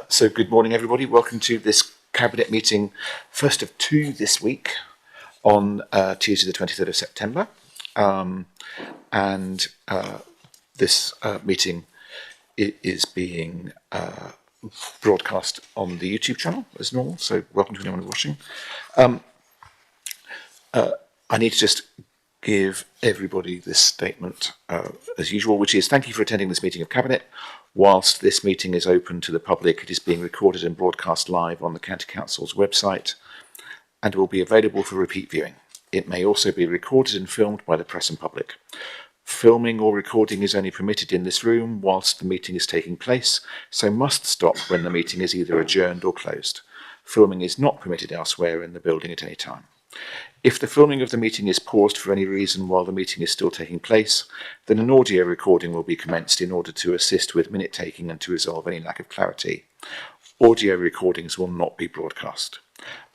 So good morning, everybody. Welcome to this Cabinet meeting, first of two this week, on Tuesday the 23rd of September. This meeting is being broadcast on the YouTube channel, as normal, so welcome to anyone who's watching. I need to just give everybody this statement as usual, which is thank you for attending this meeting of Cabinet. Whilst this meeting is open to the public, it is being recorded and broadcast live on the County Council's website and will be available for repeat viewing. It may also be recorded and filmed by the press and public. Filming or recording is only permitted in this room whilst the meeting is taking place, so must stop when the meeting is either adjourned or closed. Filming is not permitted elsewhere in the building at any time. If the filming of the meeting is paused for any reason while the meeting is still taking place, then an audio recording will be commenced in order to assist with minute taking and to resolve any lack of clarity. Audio recordings will not be broadcast.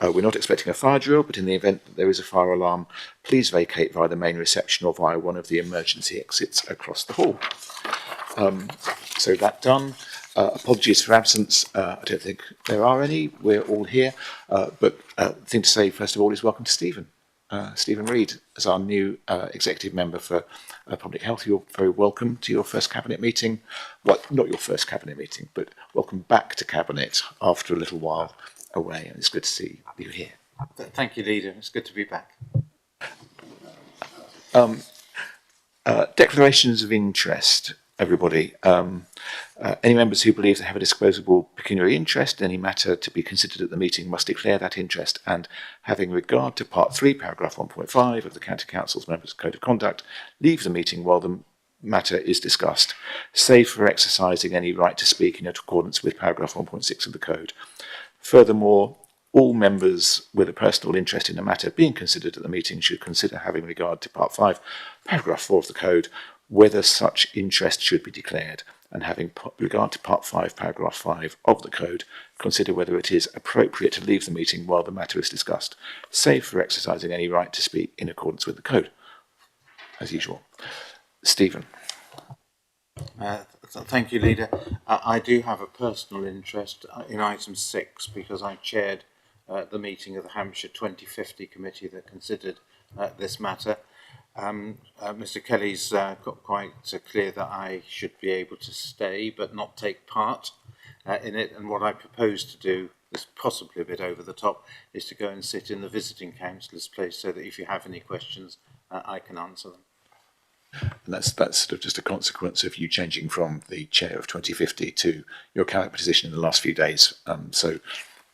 We're not expecting a fire drill, but in the event that there is a fire alarm, please vacate via the main reception or via one of the emergency exits across the hall. So that done. Apologies for absence. I don't think there are any. We're all here. But the thing to say, first of all, is welcome to Stephen. Stephen Reid, as our new executive member for public health. You're very welcome to your first Cabinet meeting. Well, not your first Cabinet meeting, but welcome back to Cabinet after a little while away. And it's good to see you here. Thank you, Leader. It's good to be back. Declarations of interest, everybody. Any members who believe they have a disclosable pecuniary interest in any matter to be considered at the meeting must declare that interest and, having regard to Part 3, Paragraph 1.5 of the County Council's Members' Code of Conduct, leave the meeting while the matter is discussed, save for exercising any right to speak in accordance with Paragraph 1.6 of the Code. Furthermore, all members with a personal interest in a matter being considered at the meeting should consider, having regard to Part 5, Paragraph 4 of the Code, whether such interest should be declared, and having regard to Part 5, Paragraph 5 of the Code, consider whether it is appropriate to leave the meeting while the matter is discussed, save for exercising any right to speak in accordance with the Code. As usual. Stephen. Thank you, Leader. I do have a personal interest in item 6 because I chaired the meeting of the Hampshire 2050 committee that considered this matter. Mr. Kelly's got quite clear that I should be able to stay but not take part in it, and what I propose to do is possibly a bit over the top, is to go and sit in the visiting councillor's place so that if you have any questions I can answer them. And that's sort of just a consequence of you changing from the chair of 2050 to your current position in the last few days. So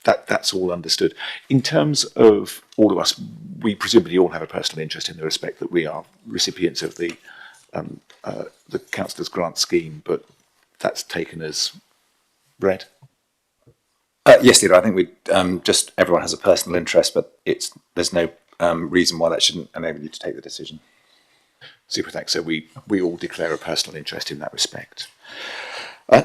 that's all understood. In terms of all of us, we presumably all have a personal interest in the respect that we are recipients of the Councillors' Grant Scheme, but that's taken as read. Yes, Leader. I think we just everyone has a personal interest, but there's no reason why that shouldn't enable you to take the decision. Super, thanks. So we all declare a personal interest in that respect.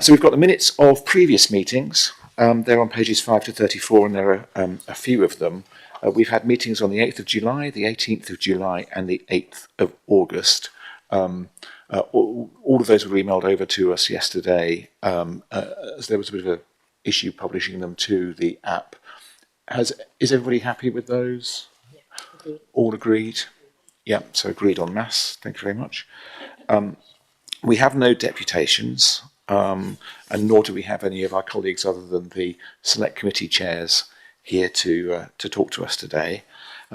So we've got the minutes of previous meetings. They're on pages 5 to 34, and there are a few of them. We've had meetings on the 8th of July, the 18th of July, and the 8th of August. All of those were emailed over to us yesterday, as there was a bit of an issue publishing them to the app. Is everybody happy with those? Yeah, agreed. All agreed? Yeah, so agreed en masse. Thank you very much. We have no deputations, and nor do we have any of our colleagues other than the select committee chairs here to talk to us today.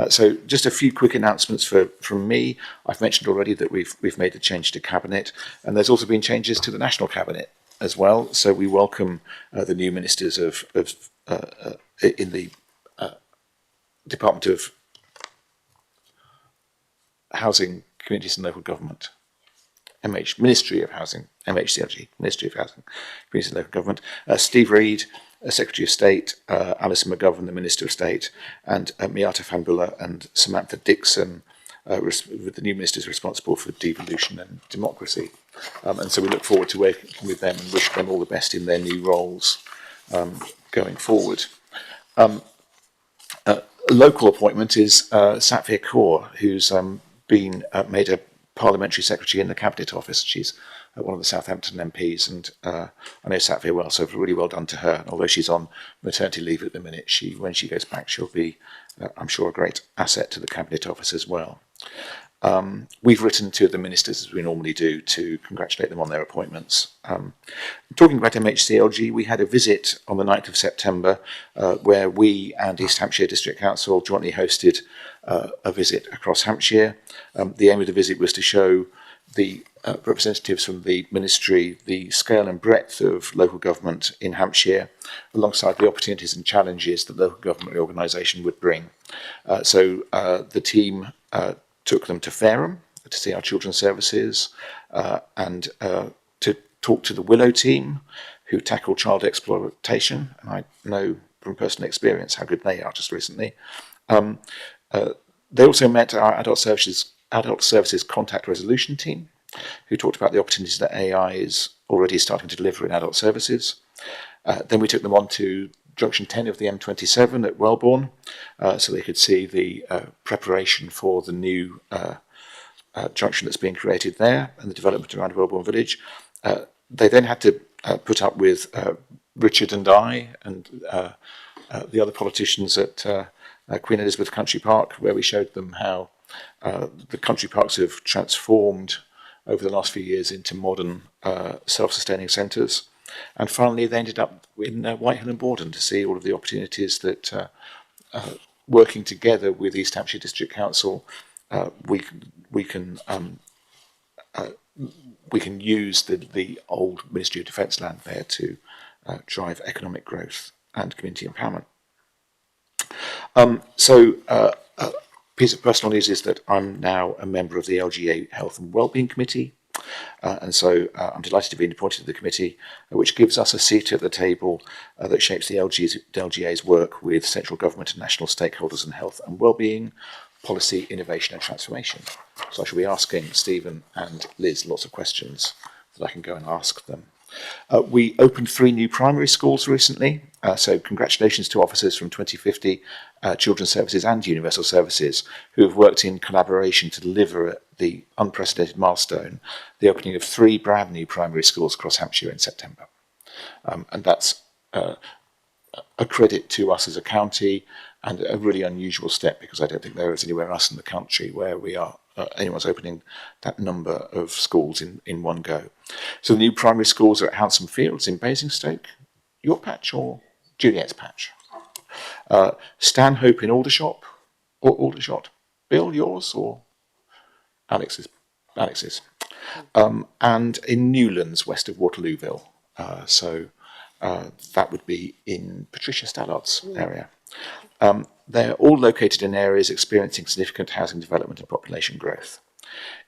So just a few quick announcements from me. I've mentioned already that we've made the change to Cabinet, and there's also been changes to the National Cabinet as well. So we welcome the new ministers in the Department of Housing, Communities and Local Government, Ministry of Housing, MHCLG, Ministry of Housing, Communities and Local Government, Steve Reid, Secretary of State, Alison McGovern, the Minister of State, and Miata Fanbulla and Samantha Dixon, with the new ministers responsible for devolution and democracy. And so we look forward to working with them and wish them all the best in their new roles going forward. A local appointment is Satvir Kaur, who's been made a parliamentary secretary in the Cabinet Office. She's one of the Southampton MPs, and I know Satvir well, so really well done to her. And although she's on maternity leave at the minute, when she goes back, she'll be, I'm sure, a great asset to the Cabinet Office as well. We've written to the ministers, as we normally do, to congratulate them on their appointments. Talking about MHCLG, we had a visit on the 9th of September where we and East Hampshire District Council jointly hosted a visit across Hampshire. The aim of the visit was to show the representatives from the ministry the scale and breadth of local government in Hampshire, alongside the opportunities and challenges that local government organisation would bring. So the team took them to Fareham to see our children's services and to talk to the Willow team, who tackle child exploitation. And I know from personal experience how good they are just recently. They also met our adult services contact resolution team, who talked about the opportunities that AI is already starting to deliver in adult services. Then we took them on to Junction 10 of the M27 at Wellbourne, so they could see the preparation for the new junction that's being created there and the development around Wellbourne Village. They then had to put up with Richard and I and the other politicians at Queen Elizabeth Country Park, where we showed them how the country parks have transformed over the last few years into modern self-sustaining centres. And finally, they ended up in Whitehill and Borden to see all of the opportunities that, working together with East Hampshire District Council, we can use the old Ministry of Defence land there to drive economic growth and community empowerment. Piece of personal news is that I'm now a member of the LGA Health and Wellbeing Committee. And so I'm delighted to be appointed to the committee, which gives us a seat at the table that shapes the LGA's work with central government and national stakeholders in health and wellbeing, policy, innovation and transformation. So I shall be asking Stephen and Liz lots of questions that I can go and ask them. We opened 3 new primary schools recently, so congratulations to officers from 2050 Children's Services and Universal Services who have worked in collaboration to deliver the unprecedented milestone, the opening of 3 brand new primary schools across Hampshire in September. And that's a credit to us as a county and a really unusual step, because I don't think there is anywhere else in the country where we are anyone's opening that number of schools in one go. So the new primary schools are at Handsome Fields in Basingstoke. Your patch or Juliet's patch? Stanhope in Aldershot or Aldershot. Bill, yours or Alex's? Alex's. And in Newlands, west of Waterlooville. That would be in Patricia Stallard's area. They're all located in areas experiencing significant housing development and population growth.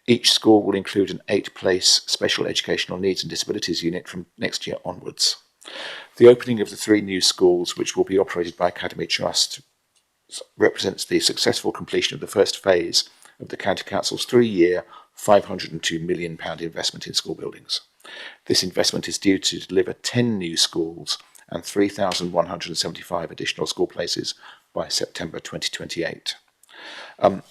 Each school will include an 8-place special educational needs and disabilities unit from next year onwards. The opening of the 3 new schools, which will be operated by Academy Trust, represents the successful completion of the first phase of the County Council's 3-year, £502 million investment in school buildings. This investment is due to deliver 10 new schools and 3,175 additional school places by September 2028. I'm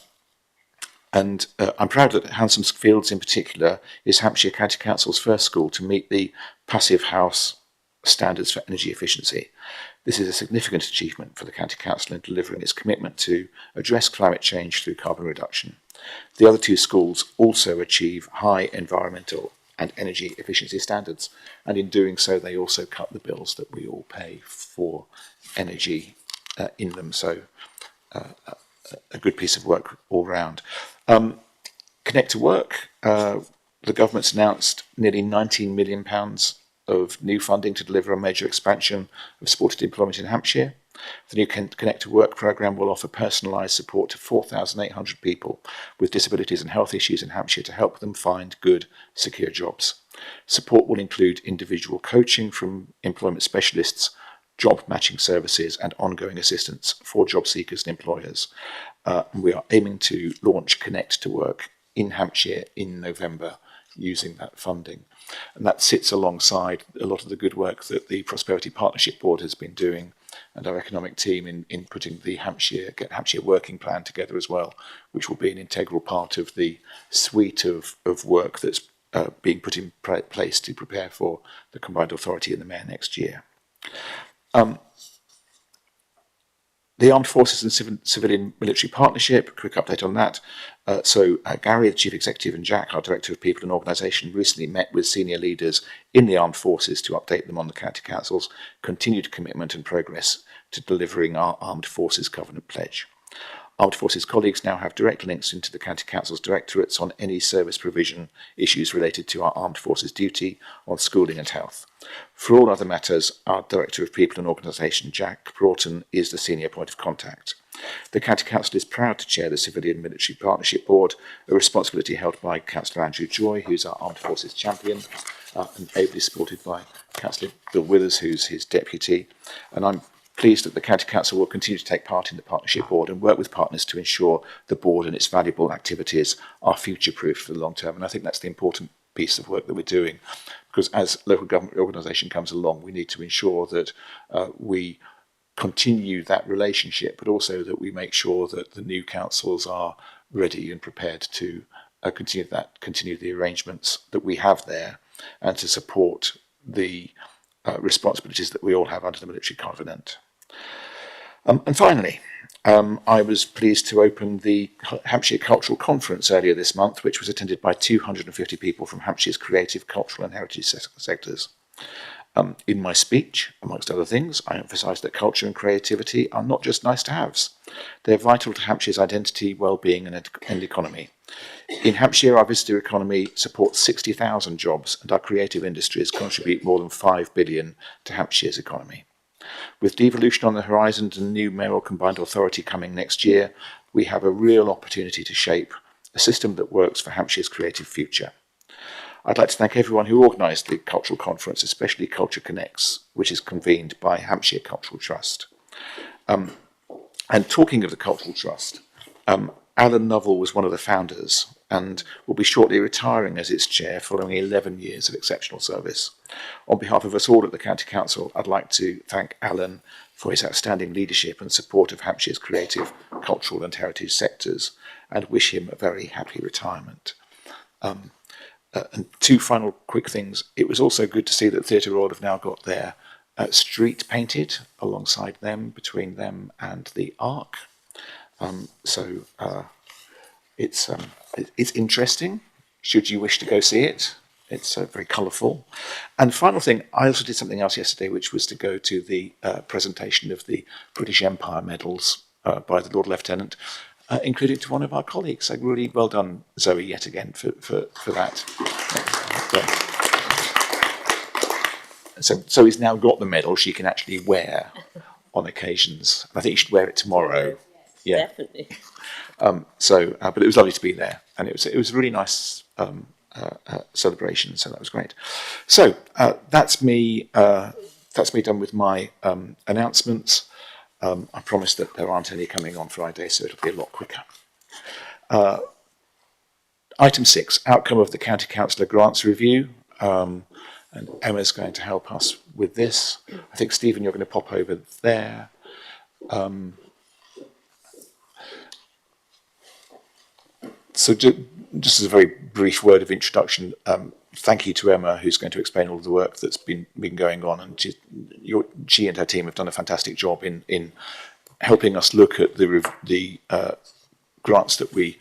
proud that Handsome Fields in particular is Hampshire County Council's first school to meet the Passive House standards for energy efficiency. This is a significant achievement for the County Council in delivering its commitment to address climate change through carbon reduction. The other 2 schools also achieve high environmental and energy efficiency standards, and in doing so they also cut the bills that we all pay for energy in them. So a good piece of work all round. Connect to Work, the government's announced nearly £19 million of new funding to deliver a major expansion of supported employment in Hampshire. The new Connect to Work programme will offer personalised support to 4,800 people with disabilities and health issues in Hampshire to help them find good, secure jobs. Support will include individual coaching from employment specialists, job matching services and ongoing assistance for job seekers and employers. We are aiming to launch Connect to Work in Hampshire in November using that funding. And that sits alongside a lot of the good work that the Prosperity Partnership Board has been doing and our economic team in putting the Hampshire working plan together as well, which will be an integral part of the suite of work that's being put in place to prepare for the combined authority and the mayor next year. The Armed Forces and Civilian Military Partnership, quick update on that. Gary, the Chief Executive, and Jack, our Director of People and Organisation, recently met with senior leaders in the Armed Forces to update them on the County Council's continued commitment and progress to delivering our Armed Forces Covenant Pledge. Armed Forces colleagues now have direct links into the County Council's directorates on any service provision issues related to our Armed Forces duty on schooling and health. For all other matters, our Director of People and Organisation, Jack Broughton, is the senior point of contact. The County Council is proud to chair the Civilian Military Partnership Board, a responsibility held by Councillor Andrew Joy, who's our Armed Forces champion, and ably supported by Councillor Bill Withers, who's his deputy. And I'm pleased that the County Council will continue to take part in the Partnership Board and work with partners to ensure the board and its valuable activities are future-proof for the long term. And I think that's the important piece of work that we're doing, because as local government organisation comes along, we need to ensure that we continue that relationship, but also that we make sure that the new councils are ready and prepared to continue the arrangements that we have there, and to support the responsibilities that we all have under the military covenant. And finally, I was pleased to open the Hampshire Cultural Conference earlier this month, which was attended by 250 people from Hampshire's creative, cultural and heritage sectors. In my speech, amongst other things, I emphasised that culture and creativity are not just nice-to-haves. They're vital to Hampshire's identity, well-being and economy. In Hampshire, our visitor economy supports 60,000 jobs, and our creative industries contribute more than 5 billion to Hampshire's economy. With devolution on the horizon and a new mayoral combined authority coming next year, we have a real opportunity to shape a system that works for Hampshire's creative future. I'd like to thank everyone who organised the cultural conference, especially Culture Connects, which is convened by Hampshire Cultural Trust. And talking of the Cultural Trust, Alan Novell was one of the founders and will be shortly retiring as its chair following 11 years of exceptional service. On behalf of us all at the County Council, I'd like to thank Alan for his outstanding leadership and support of Hampshire's creative, cultural and heritage sectors, and wish him a very happy retirement. And two final quick things. It was also good to see that Theatre Royal have now got their street painted alongside them, between them and the Arc. It's interesting, should you wish to go see it. It's very colourful. And final thing, I also did something else yesterday, which was to go to the presentation of the British Empire medals by the Lord Lieutenant, including to one of our colleagues. So really well done, Zoe, yet again for that. So he's now got the medal she can actually wear on occasions. I think you should wear it tomorrow. Yeah, definitely. But it was lovely to be there, and it was a really nice celebration. So that was great. So that's me. That's me done with my announcements. I promise that there aren't any coming on Friday, so it'll be a lot quicker. Item 6, outcome of the County Councillor Grants Review. And Emma's going to help us with this. I think, Stephen, you're going to pop over there. So just as a very brief word of introduction, thank you to Emma, who's going to explain all of the work that's been going on. And she and her team have done a fantastic job in helping us look at the grants that we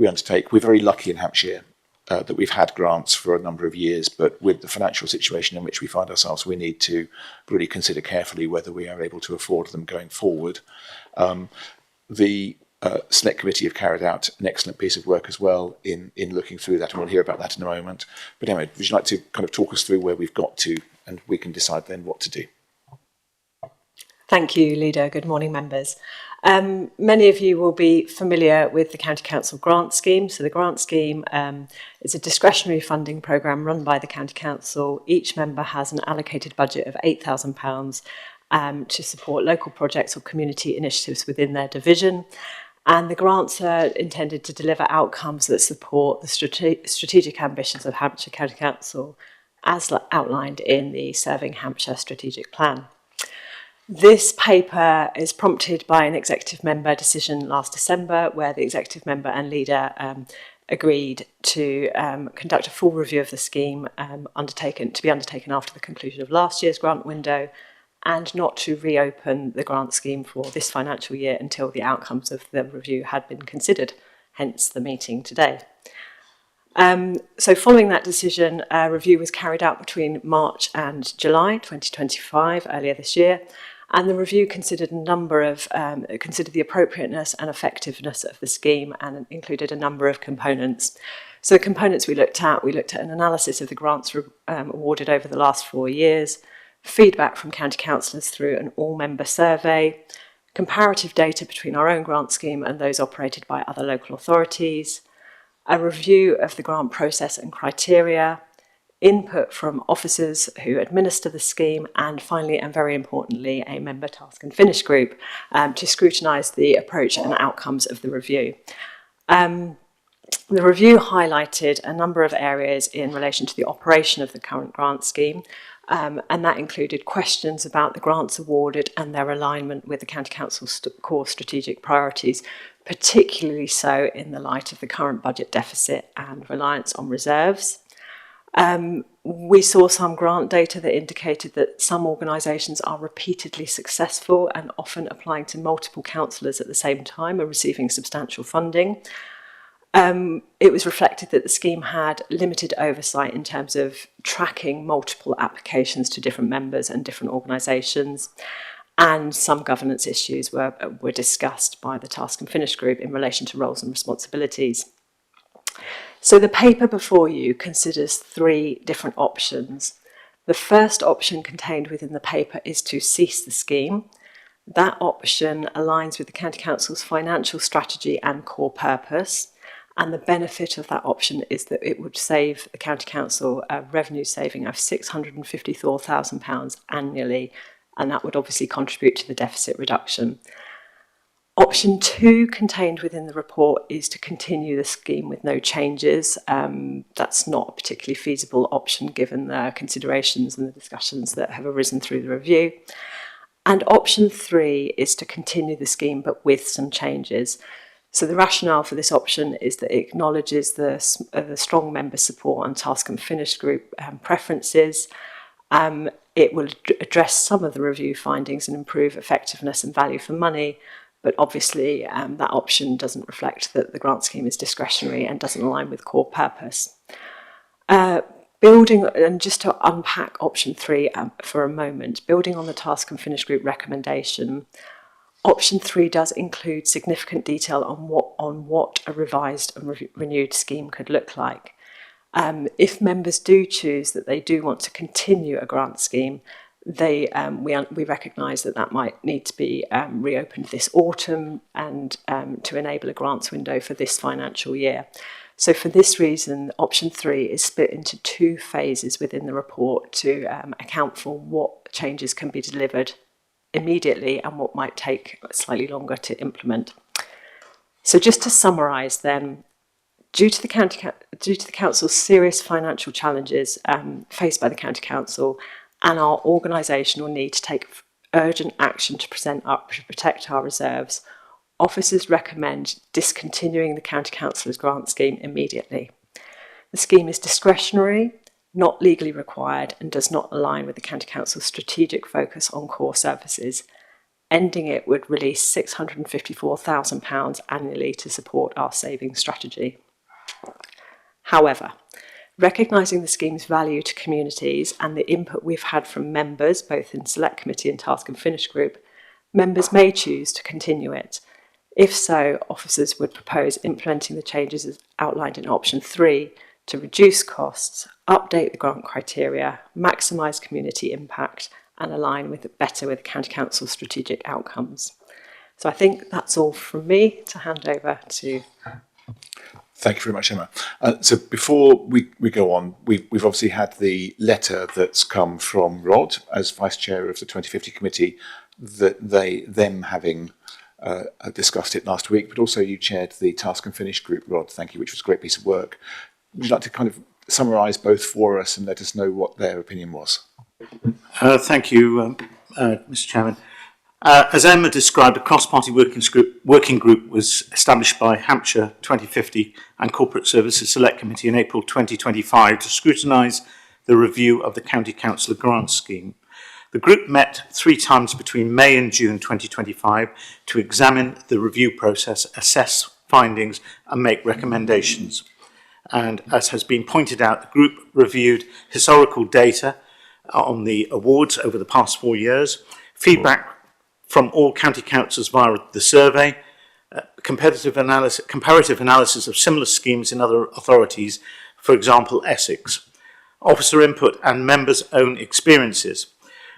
undertake. We're very lucky in Hampshire that we've had grants for a number of years, but with the financial situation in which we find ourselves, we need to really consider carefully whether we are able to afford them going forward. The Select Committee have carried out an excellent piece of work as well in looking through that, and we'll hear about that in a moment. But anyway, would you like to kind of talk us through where we've got to, and we can decide then what to do? Thank you, Leader. Good morning, members. Many of you will be familiar with the County Council Grant Scheme. So the Grant Scheme is a discretionary funding programme run by the County Council. Each member has an allocated budget of £8,000 to support local projects or community initiatives within their division. And the grants are intended to deliver outcomes that support the strategic ambitions of Hampshire County Council as outlined in the Serving Hampshire Strategic Plan. This paper is prompted by an executive member decision last December, where the executive member and leader agreed to conduct a full review of the scheme to be undertaken after the conclusion of last year's grant window, and not to reopen the grant scheme for this financial year until the outcomes of the review had been considered, hence the meeting today. So following that decision, a review was carried out between March and July 2025, earlier this year, and the review considered considered the appropriateness and effectiveness of the scheme and included a number of components. So the components we looked at an analysis of the grants awarded over the last 4 years, feedback from county councillors through an all-member survey, comparative data between our own grant scheme and those operated by other local authorities, a review of the grant process and criteria, input from officers who administer the scheme, and finally, and very importantly, a member task and finish group to scrutinise the approach and outcomes of the review. The review highlighted a number of areas in relation to the operation of the current grant scheme, and that included questions about the grants awarded and their alignment with the County Council's core strategic priorities, particularly so in the light of the current budget deficit and reliance on reserves. We saw some grant data that indicated that some organisations are repeatedly successful and often applying to multiple councillors at the same time and receiving substantial funding. It was reflected that the scheme had limited oversight in terms of tracking multiple applications to different members and different organisations, and some governance issues were discussed by the Task and Finish group in relation to roles and responsibilities. So the paper before you considers 3 different options. The first option contained within the paper is to cease the scheme. That option aligns with the County Council's financial strategy and core purpose, and the benefit of that option is that it would save the County Council a revenue saving of £654,000 annually, and that would obviously contribute to the deficit reduction. Option 2 contained within the report is to continue the scheme with no changes. That's not a particularly feasible option given the considerations and the discussions that have arisen through the review. And option 3 is to continue the scheme but with some changes. So the rationale for this option is that it acknowledges the strong member support and Task and Finish group preferences. It will address some of the review findings and improve effectiveness and value for money. But obviously, that option doesn't reflect that the grant scheme is discretionary and doesn't align with core purpose. And just to unpack option 3 for a moment, building on the Task and Finish group recommendation, option 3 does include significant detail on what a revised and renewed scheme could look like. If members do choose that they do want to continue a grant scheme, we recognise that might need to be reopened this autumn and to enable a grants window for this financial year. So for this reason, option 3 is split into 2 phases within the report to account for what changes can be delivered immediately and what might take slightly longer to implement. So just to summarise then, due to the Council's serious financial challenges faced by the County Council and our organisational need to take urgent action to protect our reserves, officers recommend discontinuing the County Council's grant scheme immediately. The scheme is discretionary, not legally required, and does not align with the County Council's strategic focus on core services. Ending it would release £654,000 annually to support our savings strategy. However, recognising the scheme's value to communities and the input we've had from members, both in Select Committee and Task and Finish Group, members may choose to continue it. If so, officers would propose implementing the changes as outlined in option 3 to reduce costs, update the grant criteria, maximise community impact and align better with County Council's strategic outcomes. So I think that's all from me to hand over to. Thank you very much, Emma. So before we go on, we've obviously had the letter that's come from Rod as Vice Chair of the 2050 Committee, that them having discussed it last week, but also you chaired the Task and Finish group, Rod, thank you, which was a great piece of work. Would you like to kind of summarise both for us and let us know what their opinion was? Thank you, Mr. Chairman. As Emma described, a cross-party working group was established by Hampshire 2050 and Corporate Services Select Committee in April 2025 to scrutinise the review of the County Councillor Grant Scheme. The group met 3 times between May and June 2025 to examine the review process, assess findings and make recommendations. And as has been pointed out, the group reviewed historical data on the awards over the past 4 years, feedback from all county councils via the survey, comparative analysis of similar schemes in other authorities, for example, Essex, officer input and members' own experiences.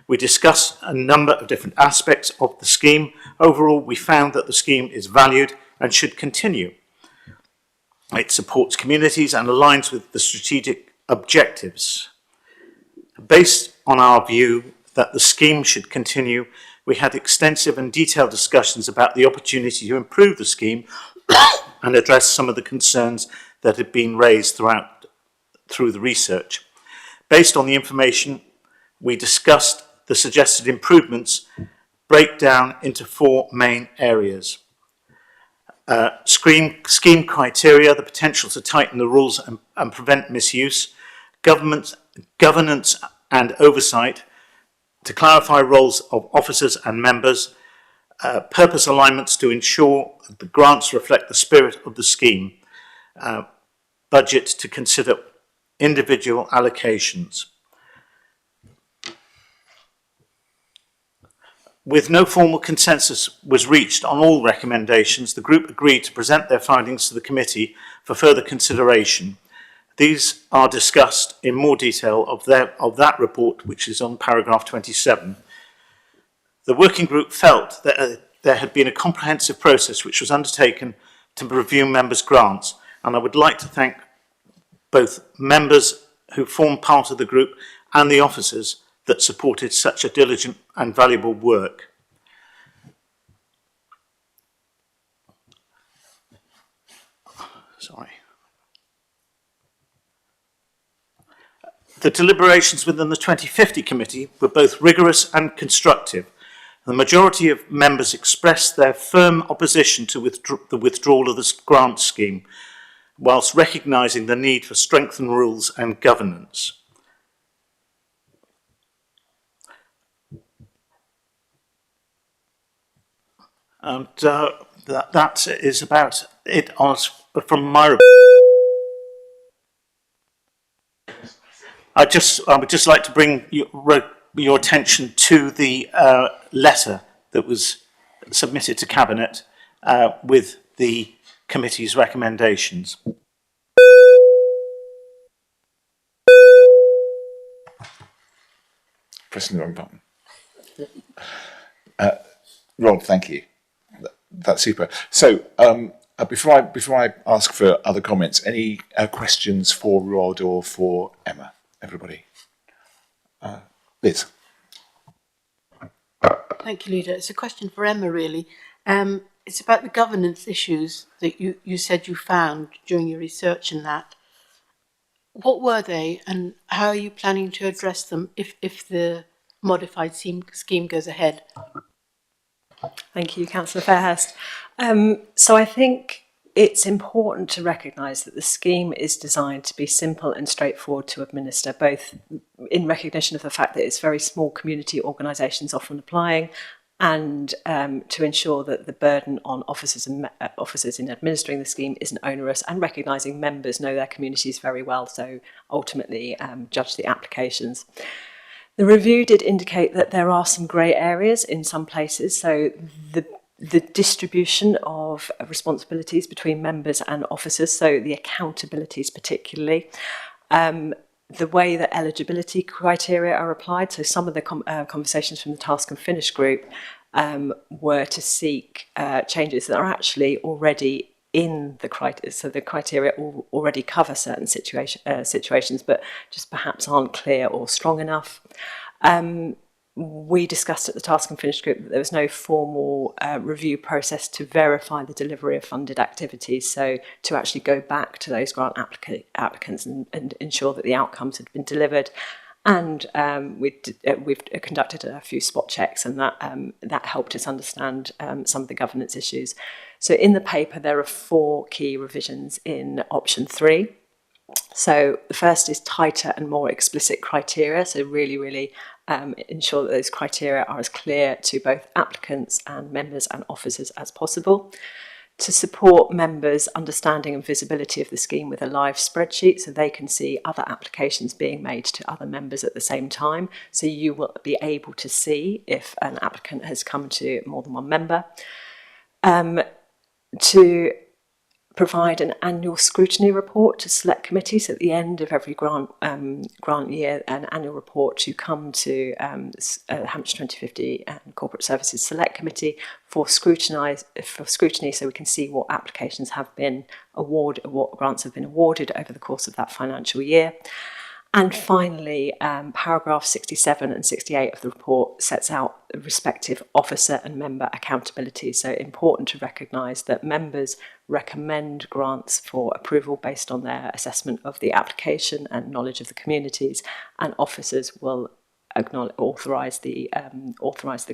We discussed a number of different aspects of the scheme. Overall, we found that the scheme is valued and should continue. It supports communities and aligns with the strategic objectives. Based on our view that the scheme should continue, we had extensive and detailed discussions about the opportunity to improve the scheme and address some of the concerns that had been raised through the research. Based on the information, we discussed the suggested improvements break down into 4 main areas. Scheme criteria, the potential to tighten the rules and prevent misuse, governance and oversight, to clarify roles of officers and members, purpose alignments to ensure that the grants reflect the spirit of the scheme, budget to consider individual allocations. With no formal consensus was reached on all recommendations, the group agreed to present their findings to the committee for further consideration. These are discussed in more detail of that report, which is on paragraph 27. The working group felt that there had been a comprehensive process which was undertaken to review members' grants, and I would like to thank both members who formed part of the group and the officers that supported such a diligent and valuable work. Sorry. The deliberations within the 2050 committee were both rigorous and constructive. The majority of members expressed their firm opposition to the withdrawal of the grant scheme, whilst recognising the need for strengthened rules and governance. And that is about it from my report. I would just like to bring your attention to the letter that was submitted to Cabinet with the committee's recommendations. Pressing the wrong button. Rob, thank you. That's super. So before I ask for other comments, any questions for Rod or for Emma? Everybody. Liz. Thank you, Leader. It's a question for Emma, really. It's about the governance issues that you said you found during your research and that. What were they, and how are you planning to address them if the modified scheme goes ahead? Thank you, Councillor Fairhurst. So I think it's important to recognise that the scheme is designed to be simple and straightforward to administer, both in recognition of the fact that it's very small community organisations often applying, and to ensure that the burden on officers in administering the scheme isn't onerous, and recognising members know their communities very well, so ultimately judge the applications. The review did indicate that there are some grey areas in some places, so the distribution of responsibilities between members and officers, so the accountabilities particularly, the way that eligibility criteria are applied, so some of the conversations from the Task and Finish group were to seek changes that are actually already in the criteria, so the criteria already cover certain situations, but just perhaps aren't clear or strong enough. We discussed at the Task and Finish group that there was no formal review process to verify the delivery of funded activities, so to actually go back to those grant applicants and ensure that the outcomes had been delivered, And we've conducted a few spot checks, and that helped us understand some of the governance issues. So in the paper, there are 4 key revisions in option 3. So the first is tighter and more explicit criteria. So really ensure that those criteria are as clear to both applicants and members and officers as possible. To support members' understanding and visibility of the scheme with a live spreadsheet, so they can see other applications being made to other members at the same time. So you will be able to see if an applicant has come to more than one member. To provide an annual scrutiny report to select committees at the end of every grant year, an annual report to come to Hampshire 2050 and Corporate Services Select Committee for scrutiny, so we can see what applications have been awarded, what grants have been awarded over the course of that financial year. And finally, paragraph 67 and 68 of the report sets out the respective officer and member accountability. So important to recognise that members recommend grants for approval based on their assessment of the application and knowledge of the communities, and officers will authorise the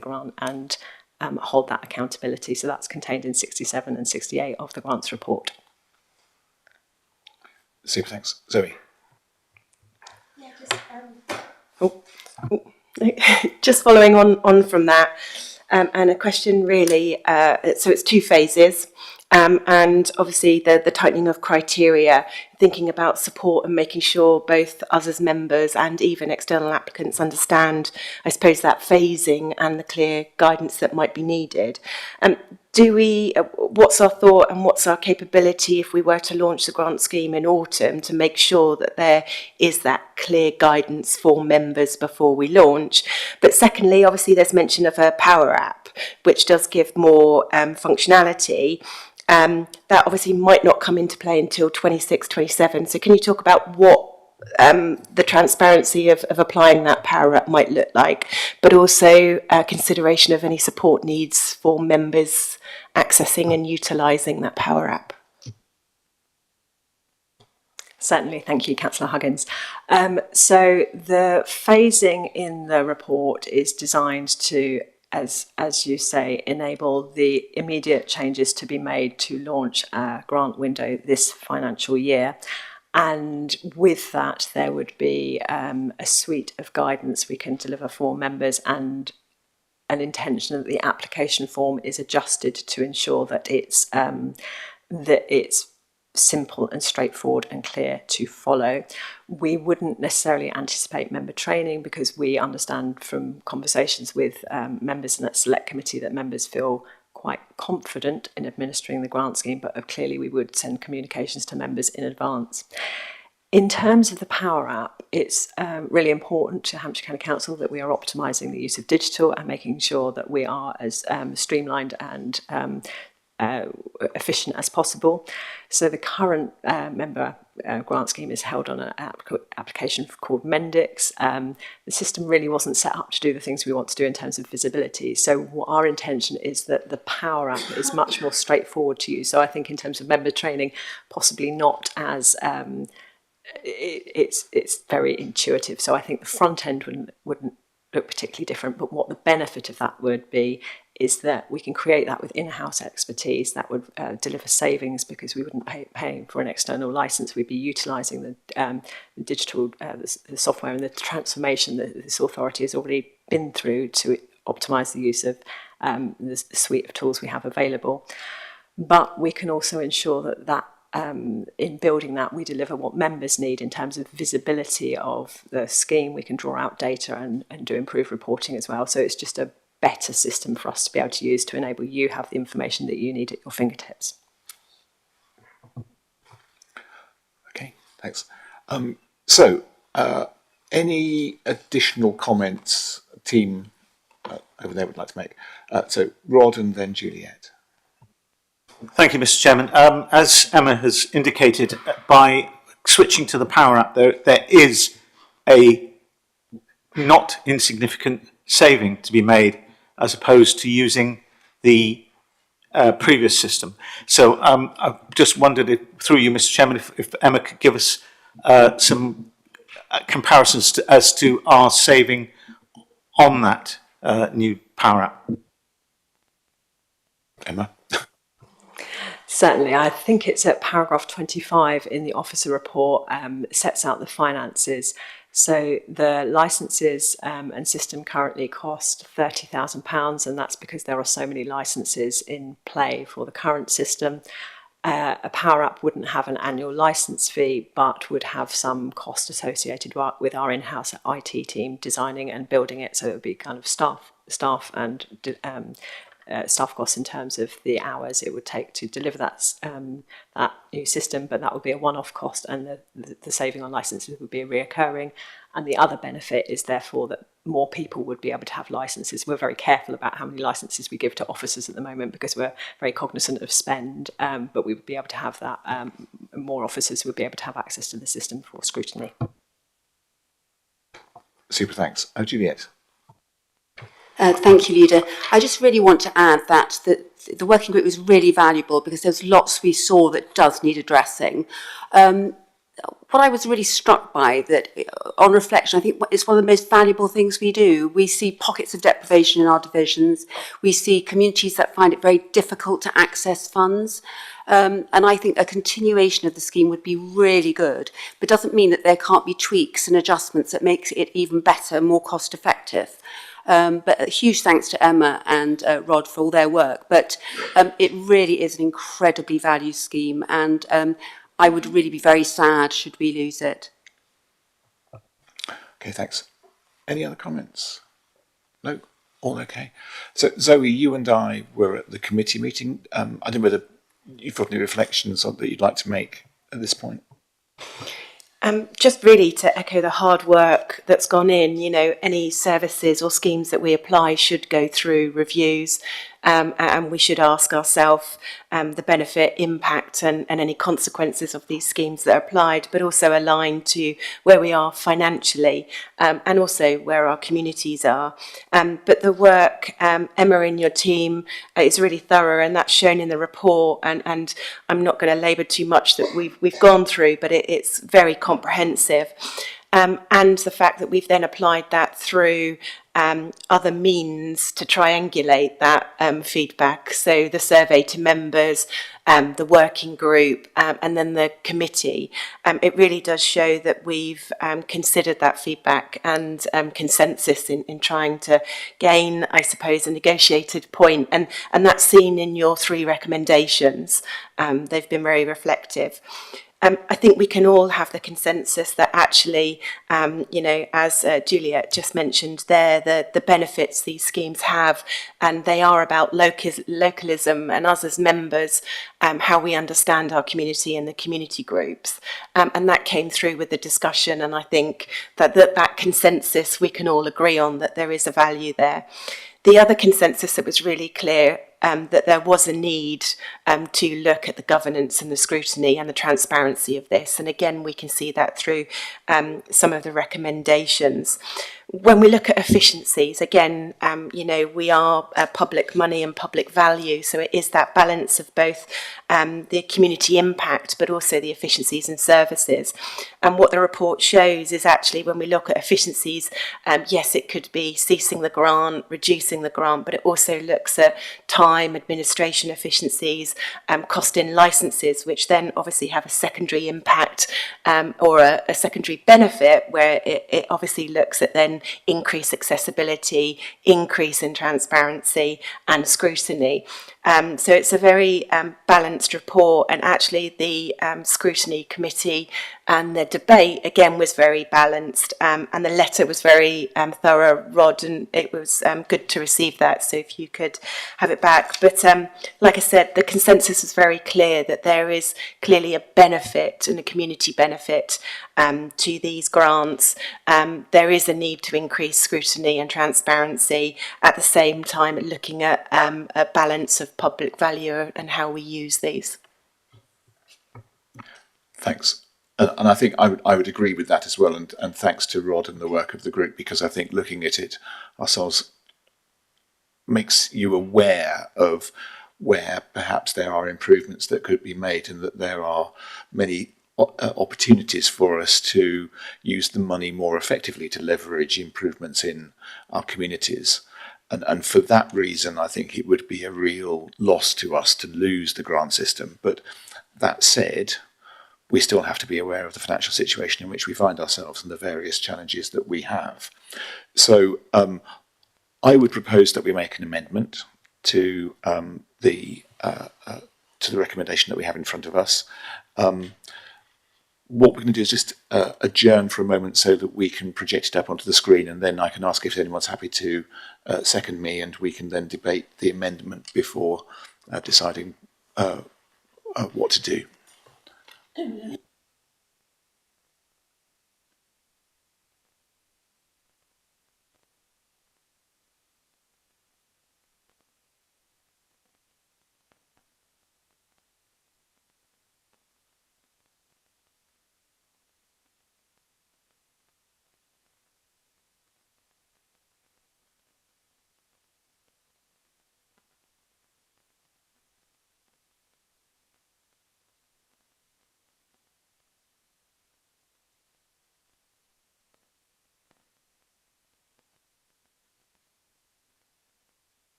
grant and hold that accountability. So that's contained in 67 and 68 of the grants report. Super, thanks. Zoe. Just following on from that, and a question really, so it's 2 phases, and obviously the tightening of criteria, thinking about support and making sure both us as members and even external applicants understand, I suppose, that phasing and the clear guidance that might be needed. What's our thought and what's our capability if we were to launch the grant scheme in autumn to make sure that there is that clear guidance for members before we launch? But secondly, obviously there's mention of a Power App, which does give more functionality. That obviously might not come into play until 26, 27. So can you talk about what the transparency of applying that Power App might look like, but also consideration of any support needs for members accessing and utilising that Power App? Certainly, thank you, Councillor Huggins. So the phasing in the report is designed to, as you say, enable the immediate changes to be made to launch a grant window this financial year. And with that, there would be a suite of guidance we can deliver for members, and an intention that the application form is adjusted to ensure that it's simple and straightforward and clear to follow. We wouldn't necessarily anticipate member training, because we understand from conversations with members in that select committee that members feel quite confident in administering the grant scheme, but clearly we would send communications to members in advance. In terms of the Power App, it's really important to Hampshire County Council that we are optimising the use of digital and making sure that we are as streamlined and efficient as possible. So the current member grant scheme is held on an application called Mendix. The system really wasn't set up to do the things we want to do in terms of visibility. So our intention is that the Power App is much more straightforward to use. So I think in terms of member training, possibly not as it's very intuitive. So I think the front end wouldn't look particularly different, but what the benefit of that would be is that we can create that with in-house expertise that would deliver savings, because we wouldn't pay for an external license. We'd be utilising the digital the software and the transformation that this authority has already been through to optimise the use of the suite of tools we have available. But we can also ensure that in building that, we deliver what members need in terms of visibility of the scheme. We can draw out data and do improved reporting as well. So it's just a better system for us to be able to use to enable you have the information that you need at your fingertips. Okay, thanks. So, any additional comments team over there would like to make? So, Rod and then Juliet. Thank you, Mr. Chairman. As Emma has indicated, by switching to the Power App, there is a not insignificant saving to be made as opposed to using the previous system. So I just wondered, through you, Mr. Chairman, if Emma could give us some comparisons as to our saving on that new Power App? Emma? Certainly, I think it's at paragraph 25 in the officer report, sets out the finances. So the licences and system currently cost £30,000, and that's because there are so many licences in play for the current system. A Power App wouldn't have an annual licence fee, but would have some cost associated with our in-house IT team designing and building it. So it would be kind of staff and staff costs in terms of the hours it would take to deliver that new system, but that would be a one-off cost, and the saving on licenses would be reoccurring. And the other benefit is therefore that more people would be able to have licenses. We're very careful about how many licenses we give to officers at the moment because we're very cognizant of spend, but we would be able to have that, more officers would be able to have access to the system for scrutiny. Super, thanks. Oh, Juliet. Thank you, Leader. I just really want to add that the working group was really valuable because there's lots we saw that does need addressing. What I was really struck by, that on reflection, I think it's one of the most valuable things we do. We see pockets of deprivation in our divisions. We see communities that find it very difficult to access funds. And I think a continuation of the scheme would be really good, but doesn't mean that there can't be tweaks and adjustments that makes it even better, more cost effective. But a huge thanks to Emma and Rod for all their work. But it really is an incredibly valued scheme, and I would really be very sad should we lose it. Okay, thanks. Any other comments? No? All okay. So, Zoe, you and I were at the committee meeting. I don't know whether you've got any reflections that you'd like to make at this point. Just really to echo the hard work that's gone in, any services or schemes that we apply should go through reviews, and we should ask ourselves the benefit, impact and any consequences of these schemes that are applied, but also aligned to where we are financially and also where our communities are. But the work, Emma and your team, is really thorough, and that's shown in the report, and I'm not going to labour too much that we've gone through, but it's very comprehensive. And the fact that we've then applied that through other means to triangulate that feedback. So the survey to members, the working group, and then the committee. It really does show that we've considered that feedback and consensus in trying to gain, I suppose, a negotiated point. And that's seen in your 3 recommendations. They've been very reflective. I think we can all have the consensus that actually, as Juliet just mentioned there, the benefits these schemes have, and they are about localism and us as members, how we understand our community and the community groups. And that came through with the discussion, and I think that consensus we can all agree on, that there is a value there. The other consensus that was really clear, that there was a need to look at the governance and the scrutiny and the transparency of this. And again, we can see that through some of the recommendations. When we look at efficiencies, again, we are public money and public value, so it is that balance of both the community impact, but also the efficiencies and services. And what the report shows is actually when we look at efficiencies, yes, it could be ceasing the grant, reducing the grant, but it also looks at time, administration efficiencies, cost in licenses, which then obviously have a secondary impact or a secondary benefit, where it obviously looks at then increase accessibility, increase in transparency and scrutiny. So it's a very balanced report, and actually the scrutiny committee and the debate again was very balanced, and the letter was very thorough, Rod, and it was good to receive that, so if you could have it back. But like I said, the consensus is very clear that there is clearly a benefit and a community benefit to these grants. There is a need to increase scrutiny and transparency, at the same time looking at a balance of public value and how we use these. Thanks. And I think I would agree with that as well. And thanks to Rod and the work of the group, because I think looking at it ourselves makes you aware of where perhaps there are improvements that could be made, and that there are many opportunities for us to use the money more effectively to leverage improvements in our communities. And for that reason, I think it would be a real loss to us to lose the grant system. But that said, we still have to be aware of the financial situation in which we find ourselves and the various challenges that we have. So I would propose that we make an amendment to the recommendation that we have in front of us. What we're going to do is just adjourn for a moment so that we can project it up onto the screen, and then I can ask if anyone's happy to second me, and we can then debate the amendment before deciding what to do.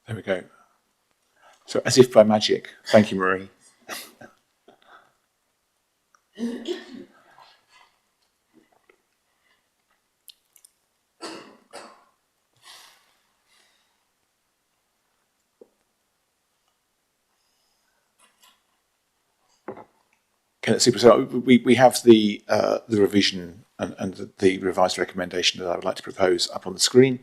There we go. So as if by magic, thank you, Marie. Okay, super. So we have the revision and the revised recommendation that I would like to propose up on the screen.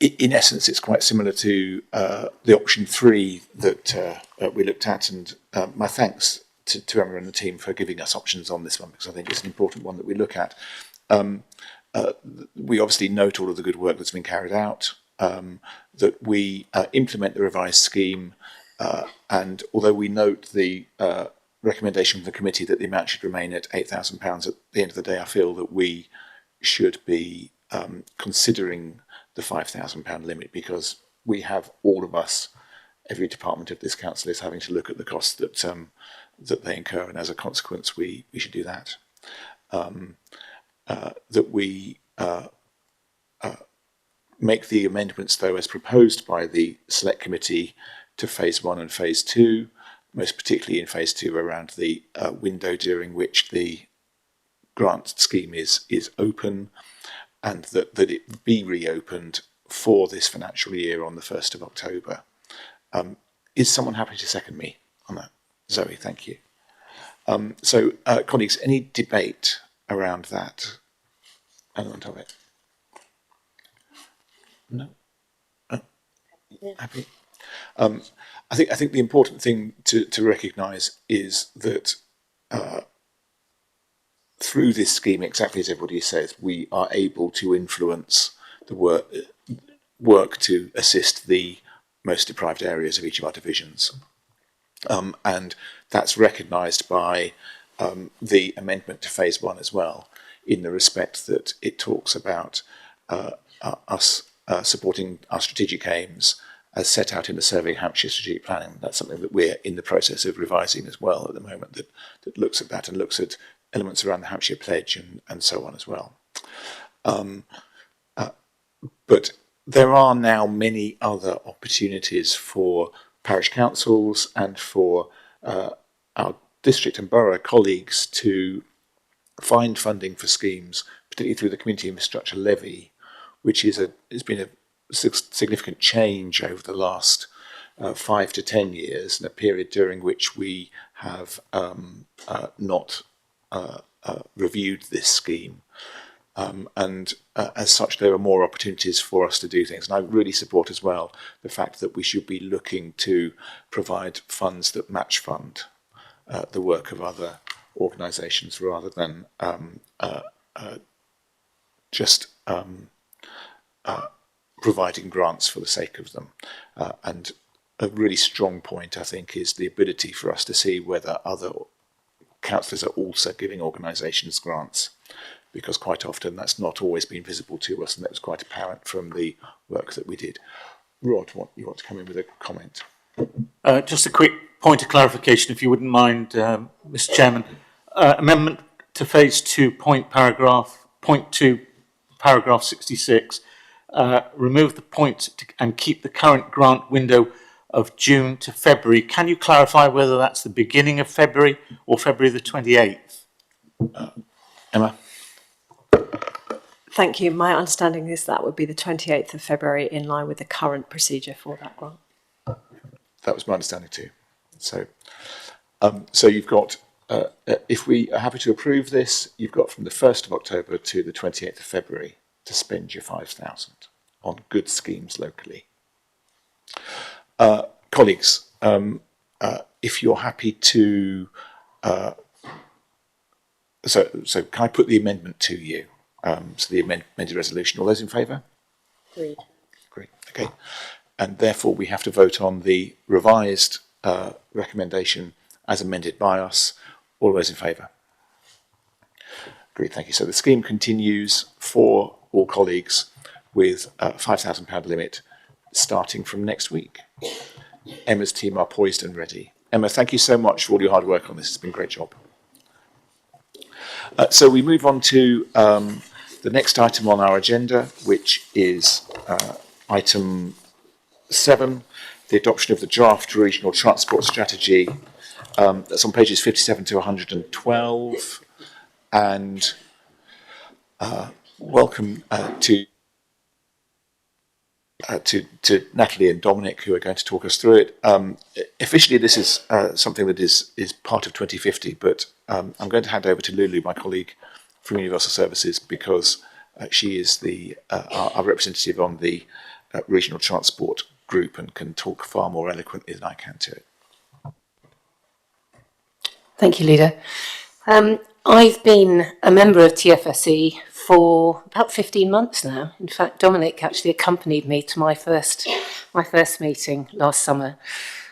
In essence, it's quite similar to the option 3 that we looked at, and my thanks to Emma and the team for giving us options on this one, because I think it's an important one that we look at. We obviously note all of the good work that's been carried out, that we implement the revised scheme, and although we note the recommendation from the committee that the amount should remain at £8,000 at the end of the day, I feel that we should be considering the £5,000 limit, because we have, all of us, every department of this council is having to look at the costs that that they incur, and as a consequence we should do that. That we make the amendments, though, as proposed by the Select Committee to Phase 1 and Phase 2, most particularly in Phase 2 around the window during which the grant scheme is open, and that it be reopened for this financial year on the 1st of October. Is someone happy to second me on that? Zoe, thank you. So, colleagues, any debate around that element of it? No? Happy? I think the important thing to recognise is that through this scheme, exactly as everybody says, we are able to influence the work to assist the most deprived areas of each of our divisions. And that's recognised by the amendment to Phase 1 as well, in the respect that it talks about us supporting our strategic aims as set out in the Survey Hampshire Strategic Planning. That's something that we're in the process of revising as well at the moment, that looks at that and looks at elements around the Hampshire Pledge and so on as well. But there are now many other opportunities for parish councils and for our district and borough colleagues to find funding for schemes, particularly through the Community Infrastructure Levy, which has been a significant change over the last 5 to 10 years, in a period during which we have not reviewed this scheme. And as such, there are more opportunities for us to do things. And I really support as well the fact that we should be looking to provide funds that match fund the work of other organisations rather than just providing grants for the sake of them. And a really strong point, I think, is the ability for us to see whether other councillors are also giving organisations grants, because quite often that's not always been visible to us, and that was quite apparent from the work that we did. Rod, you want to come in with a comment? Just a quick point of clarification, if you wouldn't mind, Mr. Chairman. Amendment to Phase 2, point 2, paragraph 66. Remove the point and keep the current grant window of June to February. Can you clarify whether that's the beginning of February or February the 28th? Emma? Thank you. My understanding is that would be the 28th of February in line with the current procedure for that grant. That was my understanding too. So, so you've got, if we are happy to approve this, you've got from the 1st of October to the 28th of February to spend your 5,000 on good schemes locally. Colleagues, if you're happy to, so can I put the amendment to you? So the amended resolution. All those in favour? Agreed. Great. Okay. And therefore we have to vote on the revised recommendation as amended by us. All those in favour? Agreed. Thank you. So the scheme continues for all colleagues with a £5,000 limit starting from next week. Emma's team are poised and ready. Emma, thank you so much for all your hard work on this. It's been a great job. So we move on to the next item on our agenda, which is item 7, the adoption of the draft regional transport strategy. That's on pages 57 to 112. And welcome to Natalie and Dominic, who are going to talk us through it. Officially, this is something that is part of 2050, but I'm going to hand over to Lulu, my colleague from Universal Services, because she is our representative on the regional transport group and can talk far more eloquently than I can to it. Thank you, Leader. I've been a member of TFSE for about 15 months now. In fact, Dominic actually accompanied me to my first meeting last summer.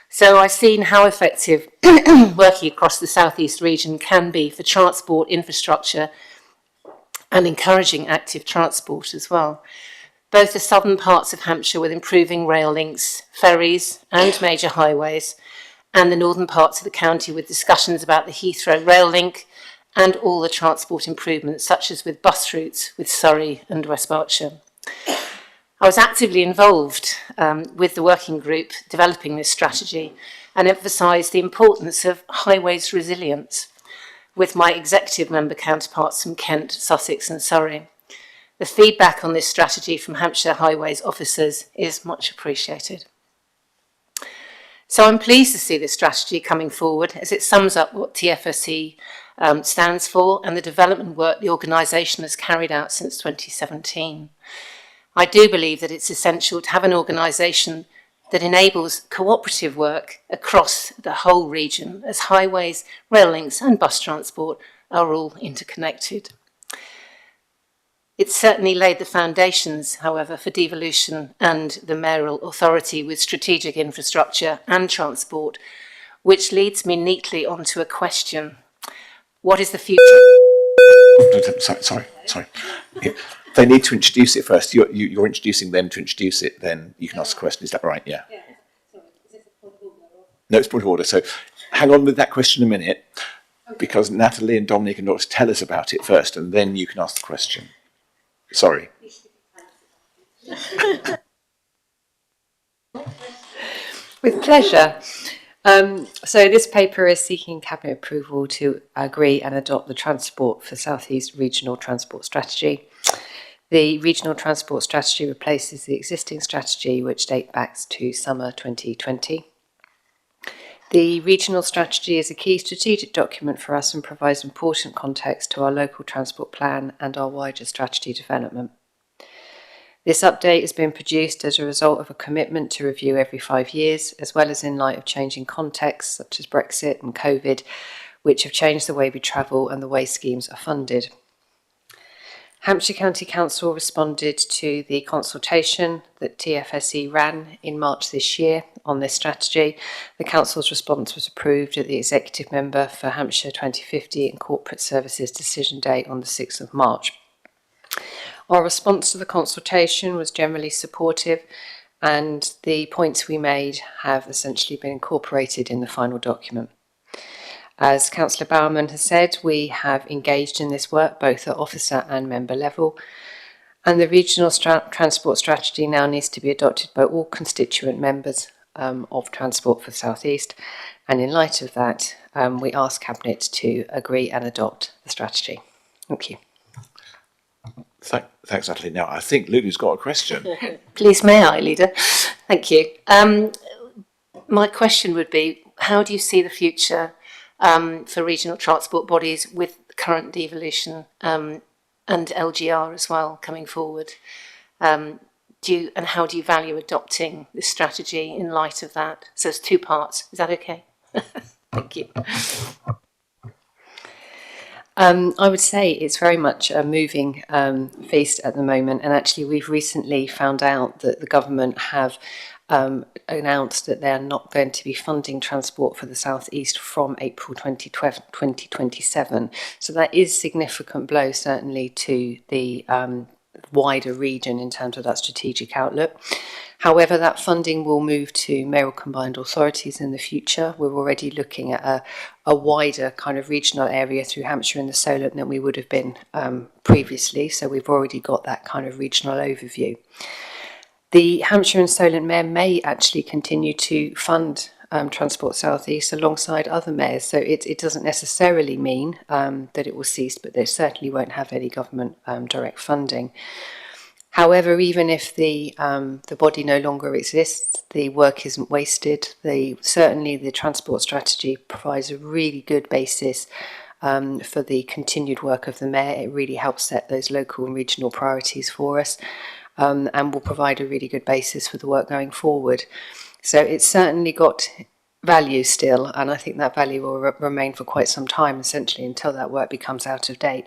So I've seen how effective working across the South East region can be for transport infrastructure and encouraging active transport as well. Both the southern parts of Hampshire with improving rail links, ferries and major highways, and the northern parts of the county with discussions about the Heathrow rail link and all the transport improvements, such as with bus routes with Surrey and West Berkshire. I was actively involved with the working group developing this strategy and emphasised the importance of highways resilience with my executive member counterparts from Kent, Sussex and Surrey. The feedback on this strategy from Hampshire Highways officers is much appreciated. So I'm pleased to see this strategy coming forward as it sums up what TFSE stands for and the development work the organisation has carried out since 2017. I do believe that it's essential to have an organisation that enables cooperative work across the whole region as highways, rail links and bus transport are all interconnected. It certainly laid the foundations, however, for devolution and the mayoral authority with strategic infrastructure and transport, which leads me neatly onto a question. What is the future? Sorry. They need to introduce it first. You're introducing them to introduce it, then you can ask the question. Is that right? Yeah. Sorry. Is this a point of order? No, it's point of order. So hang on with that question a minute, because Natalie and Dominic are going to tell us about it first, and then you can ask the question. Sorry. With pleasure. So this paper is seeking Cabinet approval to agree and adopt the Transport for South East Regional Transport Strategy. The Regional Transport Strategy replaces the existing strategy, which dates back to summer 2020. The Regional Strategy is a key strategic document for us and provides important context to our local transport plan and our wider strategy development. This update has been produced as a result of a commitment to review every 5 years, as well as in light of changing contexts such as Brexit and COVID, which have changed the way we travel and the way schemes are funded. Hampshire County Council responded to the consultation that TFSE ran in March this year on this strategy. The Council's response was approved at the Executive Member for Hampshire 2050 and Corporate Services decision date on the 6th of March. Our response to the consultation was generally supportive, and the points we made have essentially been incorporated in the final document. As Councillor Bowerman has said, we have engaged in this work both at officer and member level, and the regional transport strategy now needs to be adopted by all constituent members of Transport for South East, and in light of that, we ask Cabinet to agree and adopt the strategy. Thank you. Thanks, Natalie. Now, I think Lulu's got a question. Please may I, Leader? Thank you. My question would be, how do you see the future for regional transport bodies with current devolution and LGR as well coming forward? And how do you value adopting this strategy in light of that? So it's 2 parts. Is that okay? Thank you. I would say it's very much a moving feast at the moment, and actually we've recently found out that the government have announced that they're not going to be funding Transport for the South East from April 2027. So that is a significant blow certainly to the wider region in terms of that strategic outlook. However, that funding will move to mayoral combined authorities in the future. We're already looking at a wider kind of regional area through Hampshire and the Solent than we would have been previously. So we've already got that kind of regional overview. The Hampshire and Solent Mayor may actually continue to fund Transport South East alongside other mayors. So it doesn't necessarily mean that it will cease, but they certainly won't have any government direct funding. However, even if the body no longer exists, the work isn't wasted. Certainly the transport strategy provides a really good basis for the continued work of the Mayor. It really helps set those local and regional priorities for us and will provide a really good basis for the work going forward. So it's certainly got value still, and I think that value will remain for quite some time, essentially until that work becomes out of date.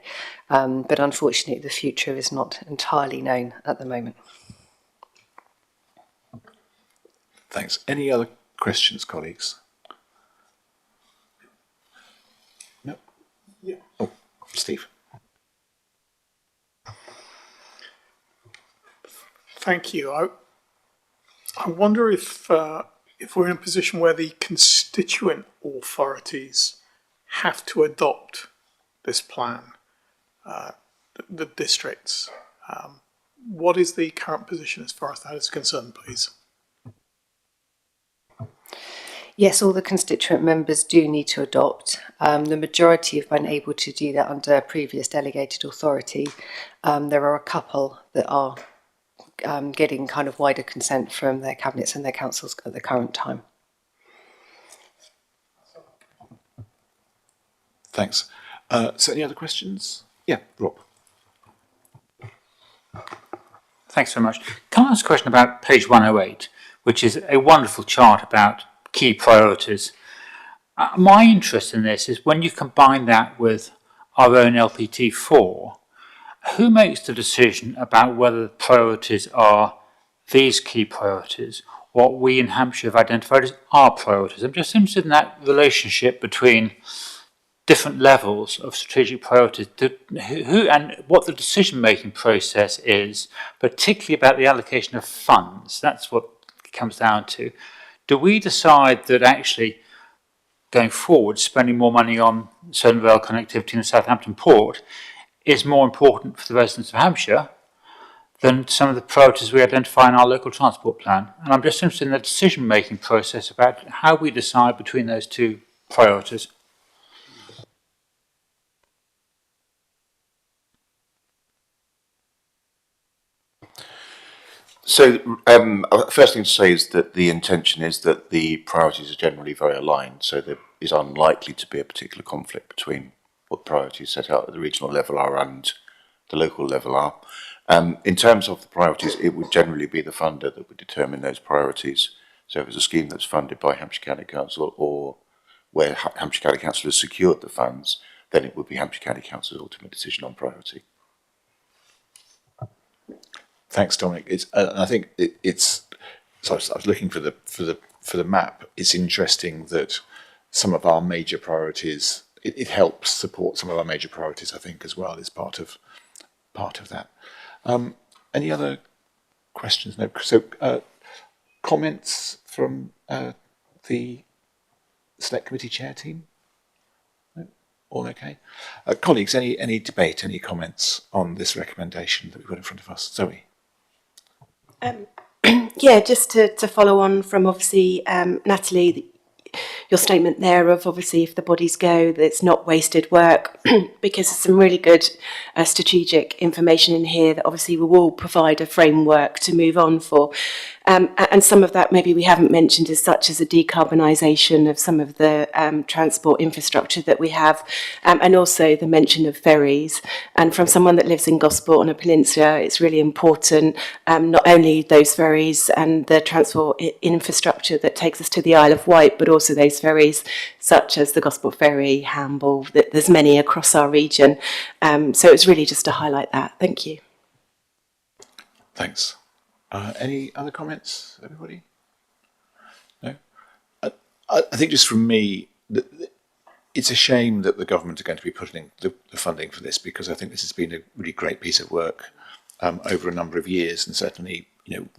But unfortunately, the future is not entirely known at the moment. Thanks. Any other questions, colleagues? No? Yeah. Oh, Steve. Thank you. I wonder if we're in a position where the constituent authorities have to adopt this plan, the districts. What is the current position as far as that is concerned, please? Yes, all the constituent members do need to adopt. The majority have been able to do that under previous delegated authority. There are a couple that are getting kind of wider consent from their cabinets and their councils at the current time. Thanks. So any other questions? Yeah, Rob. Thanks very much. Can I ask a question about page 108, which is a wonderful chart about key priorities? My interest in this is when you combine that with our own LPT4, who makes the decision about whether the priorities are these key priorities, what we in Hampshire have identified as our priorities? I'm just interested in that relationship between different levels of strategic priorities, who and what the decision-making process is, particularly about the allocation of funds. That's what it comes down to. Do we decide that actually going forward, spending more money on Southern Rail connectivity in the Southampton port is more important for the residents of Hampshire than some of the priorities we identify in our local transport plan. And I'm just interested in the decision-making process about how we decide between those two priorities. So, first thing to say is that the intention is that the priorities are generally very aligned, so there is unlikely to be a particular conflict between what priorities set out at the regional level are and the local level are. In terms of the priorities, it would generally be the funder that would determine those priorities. So if it's a scheme that's funded by Hampshire County Council or where Hampshire County Council has secured the funds, then it would be Hampshire County Council's ultimate decision on priority. Thanks, Dominic. I think it's. So I was looking for the map. It's interesting that some of our major priorities. It helps support some of our major priorities. I think as well as part of that. Any other questions? No. So comments from the Select Committee Chair team. No? All okay. Colleagues, any debate? Any comments on this recommendation that we've got in front of us? Zoe. Yeah, just to follow on from obviously Natalie, your statement there of obviously if the bodies go, that it's not wasted work, because there's some really good strategic information in here that obviously we will provide a framework to move on for. And some of that maybe we haven't mentioned is such as a decarbonisation of some of the transport infrastructure that we have, and also the mention of ferries. And from someone that lives in Gosport on a peninsula, it's really important, not only those ferries and the transport infrastructure that takes us to the Isle of Wight, but also those ferries such as the Gosport Ferry, Hamble, there's many across our region. So it's really just to highlight that. Thank you. Thanks. Any other comments, everybody? No? I think just from me, it's a shame that the government are going to be putting the funding for this, because I think this has been a really great piece of work over a number of years, and certainly,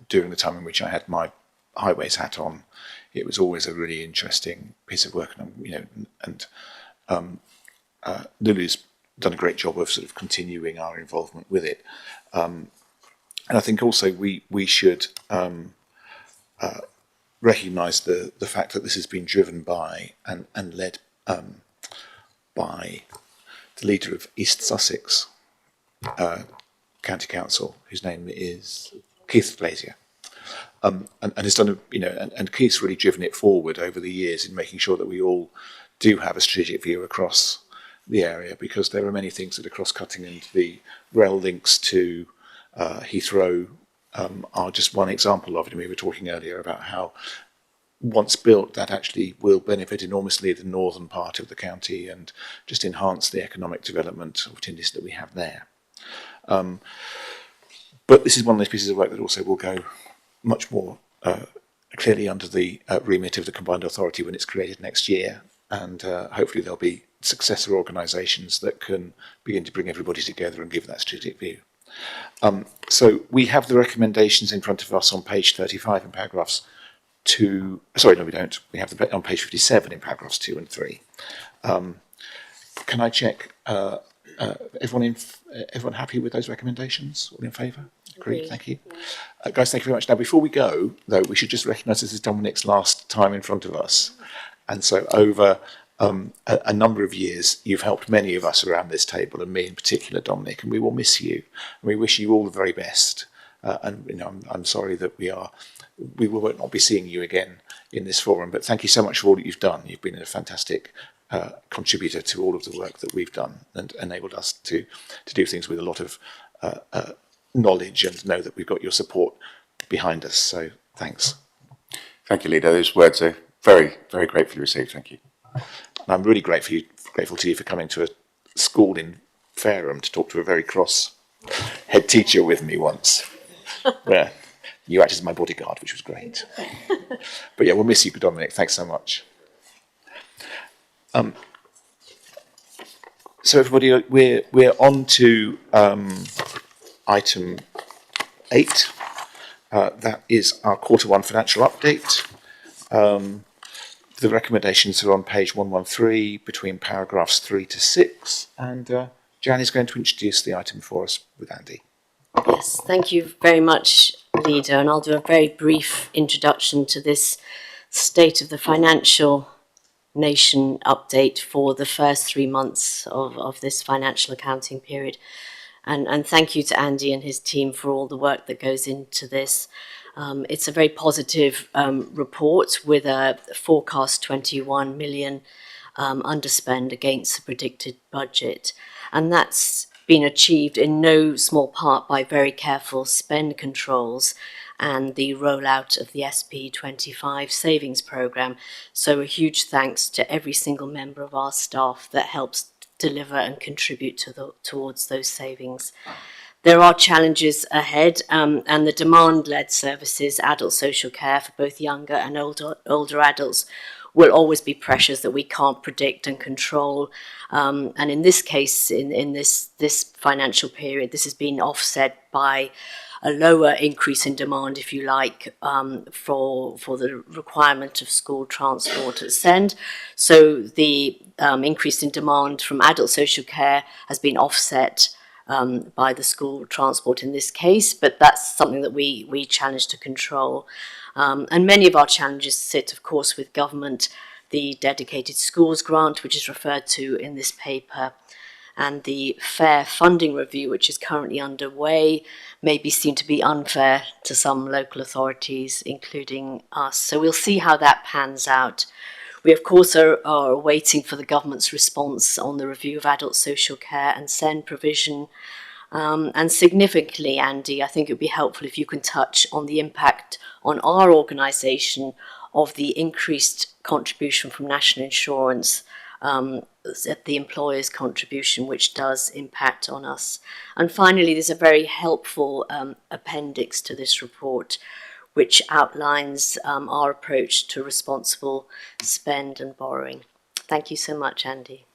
during the time in which I had my highways hat on, it was always a really interesting piece of work, and Lulu's done a great job of sort of continuing our involvement with it. And I think also we should recognise the fact that this has been driven by and led by the leader of East Sussex County Council, whose name is Keith Glazier, and has done and Keith's really driven it forward over the years in making sure that we all do have a strategic view across the area, because there are many things that are cross-cutting, and the rail links to Heathrow are just one example of it. And we were talking earlier about how once built, that actually will benefit enormously the northern part of the county and just enhance the economic development opportunities that we have there. But this is one of those pieces of work that also will go much more clearly under the remit of the Combined Authority when it's created next year, and hopefully there'll be successor organisations that can begin to bring everybody together and give that strategic view. So we have the recommendations in front of us on page 35 in paragraphs 2. Sorry, no, we don't. We have them on page 57 in paragraphs 2 and 3. Can I check? Everyone happy with those recommendations? All in favour? Agreed. Thank you, guys. Thank you very much. Now, before we go, though, we should just recognise this is Dominic's last time in front of us, and so over a number of years, you've helped many of us around this table, and me in particular, Dominic, and we will miss you. And we wish you all the very best. And I'm sorry that we will not be seeing you again in this forum. But thank you so much for all that you've done. You've been a fantastic contributor to all of the work that we've done, and enabled us to do things with a lot of knowledge, and know that we've got your support behind us. So thanks. Thank you, Leader. Those words are very, very gratefully received. Thank you. And I'm really grateful to you for coming to a school in Fareham to talk to a very cross head teacher with me once. Where you acted as my bodyguard, which was great. But yeah, we'll miss you, Dominic. Thanks so much. So everybody, we're on to item 8. That is our Q1 financial update. The recommendations are on page 113 between paragraphs 3 to 6, and Jan is going to introduce the item for us with Andy. Yes, thank you very much, Leader, and I'll do a very brief introduction to this State of the Financial Nation update for the first 3 months of this financial accounting period. And thank you to Andy and his team for all the work that goes into this. It's a very positive report with a forecast 21 million underspend against the predicted budget. And that's been achieved in no small part by very careful spend controls and the rollout of the SP25 savings programme. So a huge thanks to every single member of our staff that helps deliver and contribute towards those savings. There are challenges ahead, and the demand-led services, adult social care for both younger and older adults, will always be pressures that we can't predict and control. And in this case, in this financial period, this has been offset by a lower increase in demand, if you like, for the requirement of school transport at SEND. So the increase in demand from adult social care has been offset by the school transport in this case, but that's something that we challenge to control. And many of our challenges sit, of course, with government, the dedicated schools grant, which is referred to in this paper, and the fair funding review, which is currently underway, may be seen to be unfair to some local authorities, including us. So we'll see how that pans out. We, of course, are waiting for the government's response on the review of adult social care and SEND provision. And significantly, Andy, I think it would be helpful if you can touch on the impact on our organisation of the increased contribution from national insurance, the employer's contribution, which does impact on us. And finally, there's a very helpful appendix to this report, which outlines our approach to responsible spend and borrowing. Thank you so much, Andy.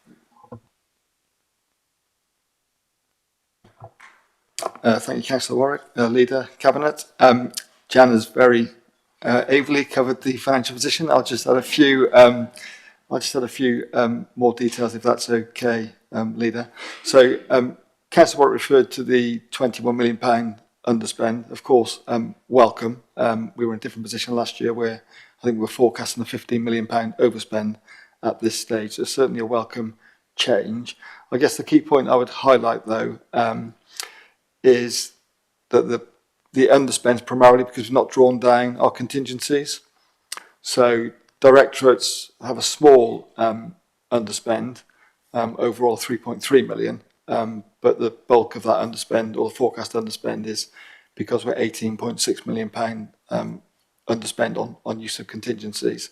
Thank you, Councillor Warwick, Leader, Cabinet. Jan has very ably covered the financial position. I'll just add a few more details, if that's okay, Leader. So, Councillor Warwick referred to the £21 million underspend. Of course, welcome. We were in a different position last year where I think we were forecasting a £15 million overspend at this stage. So certainly a welcome change. I guess the key point I would highlight, though, is that the underspend primarily because we've not drawn down our contingencies. So directorates have a small underspend, overall 3.3 million, but the bulk of that underspend, or the forecast underspend, is because we're £18.6 million underspend on use of contingencies.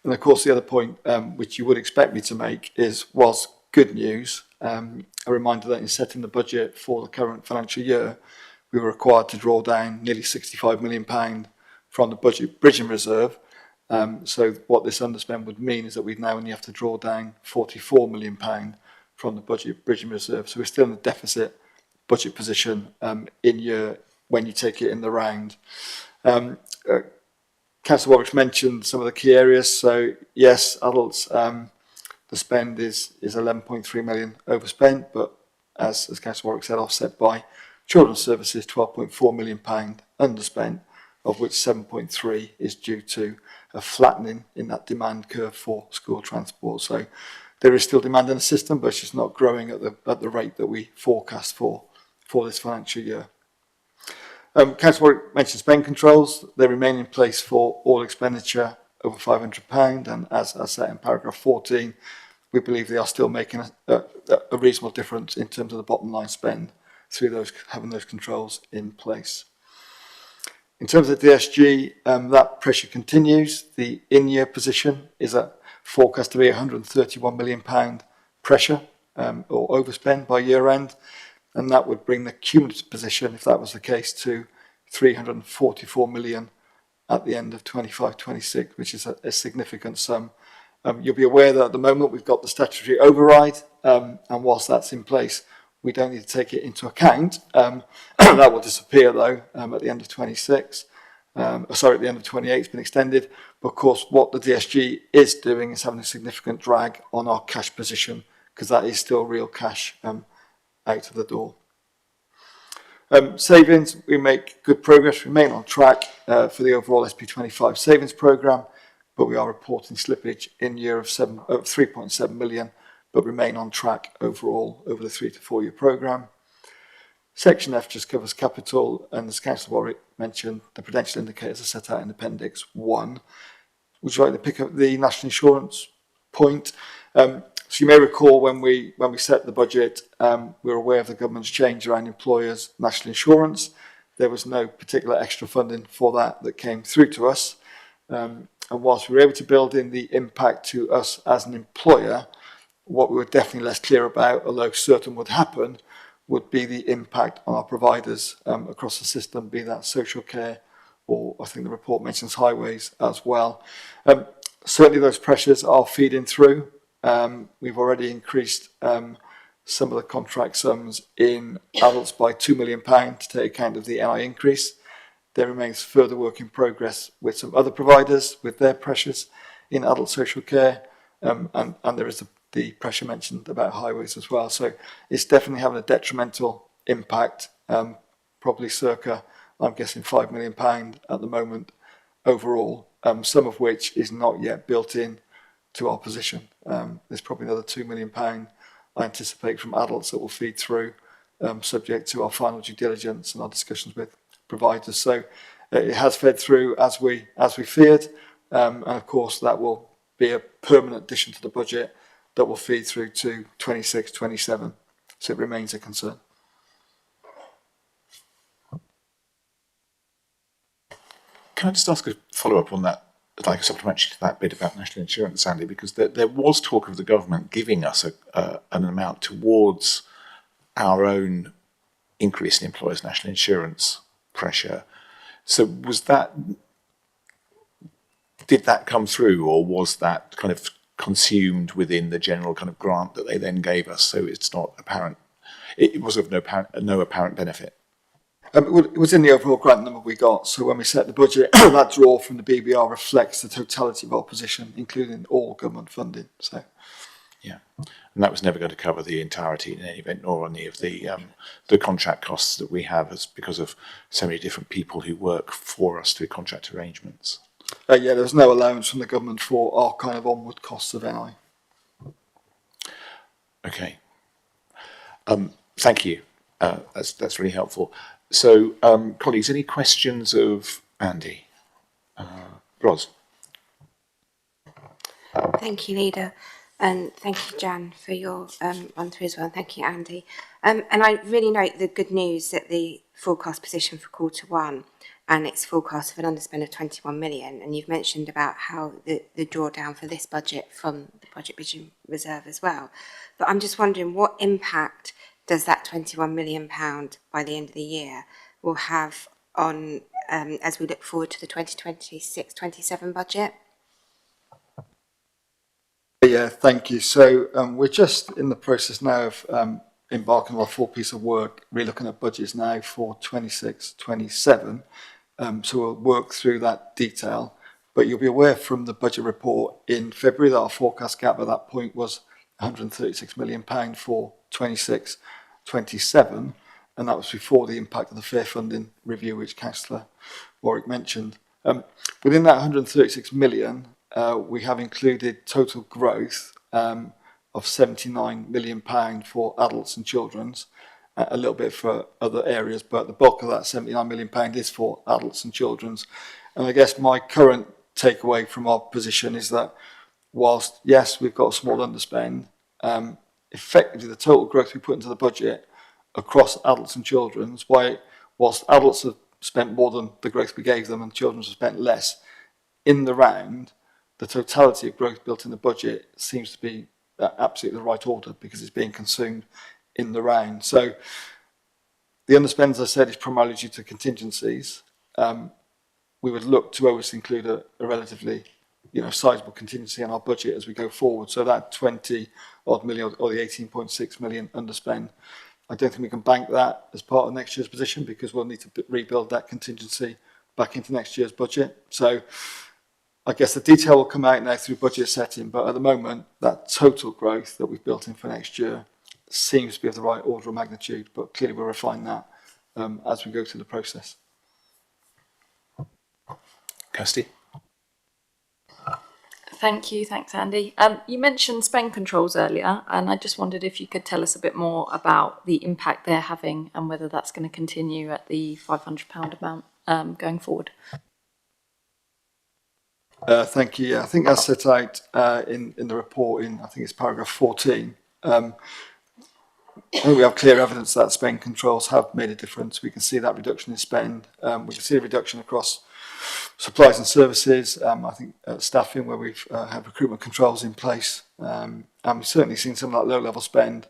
And of course, the other point which you would expect me to make is, whilst good news, a reminder that in setting the budget for the current financial year, we were required to draw down nearly £65 million from the budget bridging reserve. So what this underspend would mean is that we now only have to draw down £44 million from the budget bridging reserve. So we're still in a deficit budget position in year when you take it in the round. Councillor Warwick mentioned some of the key areas. So yes, adults, the spend is 11.3 million overspent, but as Councillor Warwick said, offset by children's services, £12.4 million underspent, of which 7.3 is due to a flattening in that demand curve for school transport. So there is still demand in the system, but it's just not growing at the rate that we forecast for this financial year. Councillor Warwick mentioned spend controls. They remain in place for all expenditure over £500, and as set in paragraph 14, we believe they are still making a reasonable difference in terms of the bottom line spend through having those controls in place. In terms of DSG, that pressure continues. The in-year position is forecast to be £131 million pressure or overspend by year end, and that would bring the cumulative position, if that was the case, to £344 million at the end of 25-26, which is a significant sum. You'll be aware that at the moment we've got the statutory override, and whilst that's in place, we don't need to take it into account. That will disappear though at the end of 26. At the end of 28, it's been extended. But of course, what the DSG is doing is having a significant drag on our cash position, because that is still real cash out of the door. Savings, we make good progress, remain on track for the overall SP25 savings programme, but we are reporting slippage in year of 3.7 million, but remain on track overall over the 3 to 4 year programme. Section F just covers capital, and as Councillor Warwick mentioned, the prudential indicators are set out in Appendix 1. Would you like to pick up the national insurance point? So you may recall when we set the budget, we were aware of the government's change around employers' national insurance. There was no particular extra funding for that came through to us. And whilst we were able to build in the impact to us as an employer, what we were definitely less clear about, although certain would happen, would be the impact on our providers across the system, be that social care, or I think the report mentions highways as well. Certainly those pressures are feeding through. We've already increased some of the contract sums in adults by £2 million to take account of the NI increase. There remains further work in progress with some other providers with their pressures in adult social care, and there is the pressure mentioned about highways as well. So it's definitely having a detrimental impact, probably circa, I'm guessing £5 million at the moment overall, some of which is not yet built in to our position. There's probably another £2 million I anticipate from adults that will feed through, subject to our final due diligence and our discussions with providers. So it has fed through as we feared, and of course that will be a permanent addition to the budget that will feed through to 26-27. So it remains a concern. Can I just ask a follow-up on that, like a supplementary to that bit about national insurance, Andy, because there was talk of the government giving us an amount towards our own increase in employers' national insurance pressure. So did that come through, or was that kind of consumed within the general kind of grant that they then gave us? So it's not apparent. It was of no apparent benefit. It was in the overall grant number we got. So when we set the budget, that draw from the BBR reflects the totality of our position, including all government funding. So, yeah, and that was never going to cover the entirety in any event, nor any of the contract costs that we have, as because of so many different people who work for us through contract arrangements. Yeah, there was no allowance from the government for our kind of onward costs of NI. Okay. Thank you. That's really helpful. So, colleagues, any questions of Andy? Ros? Thank you, Leader, and thank you, Jan, for your run through as well. Thank you, Andy. And I really note the good news that the forecast position for Q1 and its forecast of an underspend of 21 million, and you've mentioned about how the drawdown for this budget from the Budget Vision Reserve as well. But I'm just wondering, what impact does that £21 million by the end of the year will have on, as we look forward to the 2026-27 budget? Yeah, thank you. So we're just in the process now of embarking on a full piece of work, re-looking at budgets now for 26-27. So we'll work through that detail. But you'll be aware from the budget report in February that our forecast gap at that point was £136 million for 26-27, and that was before the impact of the fair funding review, which Councillor Warwick mentioned. Within that 136 million, we have included total growth of £79 million for adults and children's, a little bit for other areas, but the bulk of that £79 million is for adults and children's. And I guess my current takeaway from our position is that whilst, yes, we've got a small underspend, effectively the total growth we put into the budget across adults and children's, whilst adults have spent more than the growth we gave them and children's have spent less, in the round, the totality of growth built in the budget seems to be absolutely the right order because it's being consumed in the round. So the underspend, as I said, is primarily due to contingencies. We would look to always include a relatively sizable contingency in our budget as we go forward. So that 20 odd million or the 18.6 million underspend, I don't think we can bank that as part of next year's position because we'll need to rebuild that contingency back into next year's budget. So I guess the detail will come out now through budget setting, but at the moment, that total growth that we've built in for next year seems to be of the right order of magnitude, but clearly we'll refine that as we go through the process. Kirsty? Thank you. Thanks, Andy. You mentioned spend controls earlier, and I just wondered if you could tell us a bit more about the impact they're having and whether that's going to continue at the £500 amount going forward. Thank you. Yeah, I think as set out in the report I think it's paragraph 14, I think we have clear evidence that spend controls have made a difference. We can see that reduction in spend. We can see a reduction across supplies and services. I think staffing, where we've had recruitment controls in place. And we've certainly seen some of that low-level spend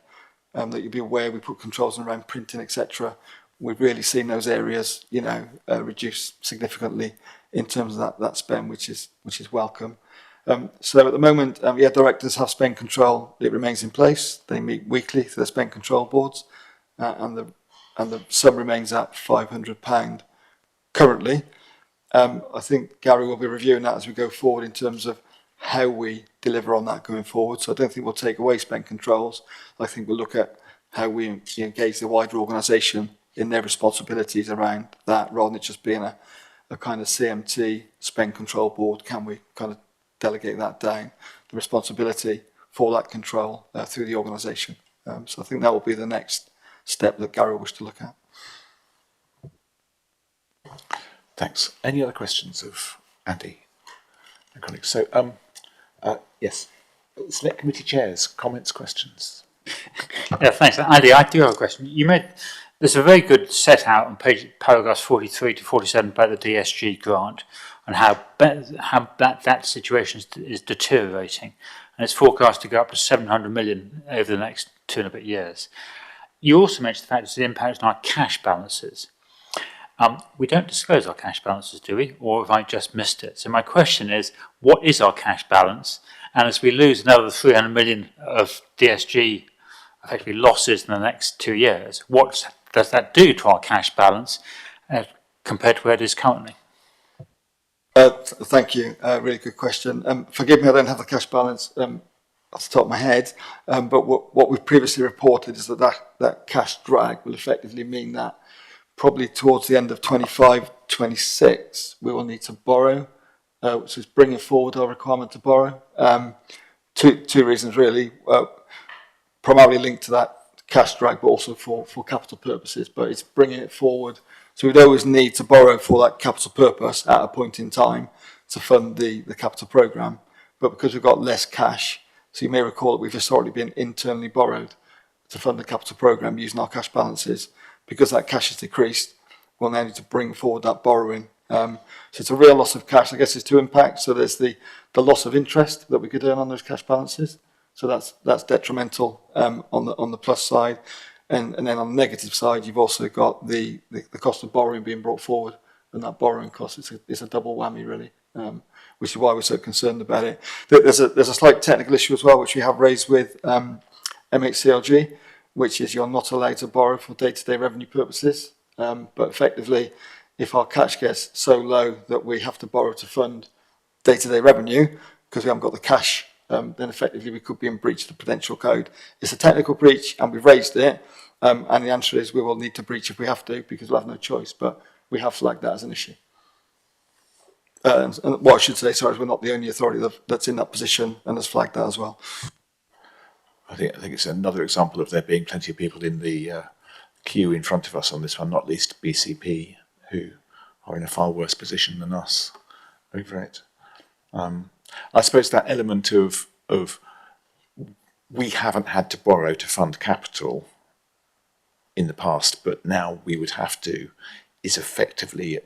that you'll be aware we put controls around printing, etc. We've really seen those areas, reduce significantly in terms of that spend, which is welcome. So at the moment, directors have spend control. It remains in place. They meet weekly through the spend control boards, and the sum remains at £500 currently. I think Gary will be reviewing that as we go forward in terms of how we deliver on that going forward. So I don't think we'll take away spend controls. I think we'll look at how we engage the wider organisation in their responsibilities around that, rather than it just being a kind of CMT spend control board. Can we kind of delegate that down, the responsibility for that control through the organisation? So I think that will be the next step that Gary will wish to look at. Thanks. Any other questions of Andy and colleagues? So, yes. Select committee chairs, comments, questions? Yeah, thanks. Andy, I do have a question. There's a very good set out on paragraphs 43 to 47 about the DSG grant and how that situation is deteriorating, and it's forecast to go up to 700 million over the next 2 and a bit years. You also mentioned the fact that it impacts on our cash balances. We don't disclose our cash balances, do we? Or have I just missed it? So my question is, what is our cash balance? And as we lose another 300 million of DSG effectively losses in the next 2 years, what does that do to our cash balance compared to where it is currently? Thank you. Really good question. Forgive me, I don't have the cash balance off the top of my head, but what we've previously reported is that cash drag will effectively mean that probably towards the end of 25-26, we will need to borrow, which is bringing forward our requirement to borrow. Two reasons really, primarily linked to that cash drag, but also for capital purposes, but it's bringing it forward. So we'd always need to borrow for that capital purpose at a point in time to fund the capital programme. But because we've got less cash, so you may recall that we've historically been internally borrowed to fund the capital programme using our cash balances. Because that cash has decreased, we'll now need to bring forward that borrowing. So it's a real loss of cash. I guess there's two impacts. So there's the loss of interest that we could earn on those cash balances. So that's detrimental on the plus side. And then on the negative side, you've also got the cost of borrowing being brought forward, and that borrowing cost is a double whammy really, which is why we're so concerned about it. There's a slight technical issue as well, which we have raised with MHCLG, which is you're not allowed to borrow for day-to-day revenue purposes. But effectively, if our cash gets so low that we have to borrow to fund day-to-day revenue because we haven't got the cash, then effectively we could be in breach of the Prudential Code. It's a technical breach and we've raised it, and the answer is we will need to breach if we have to because we'll have no choice, but we have flagged that as an issue. And what I should say, sorry, is we're not the only authority that's in that position and has flagged that as well. I think it's another example of there being plenty of people in the queue in front of us on this one, not least BCP, who are in a far worse position than us over it. I suppose that element of we haven't had to borrow to fund capital in the past, but now we would have to, is effectively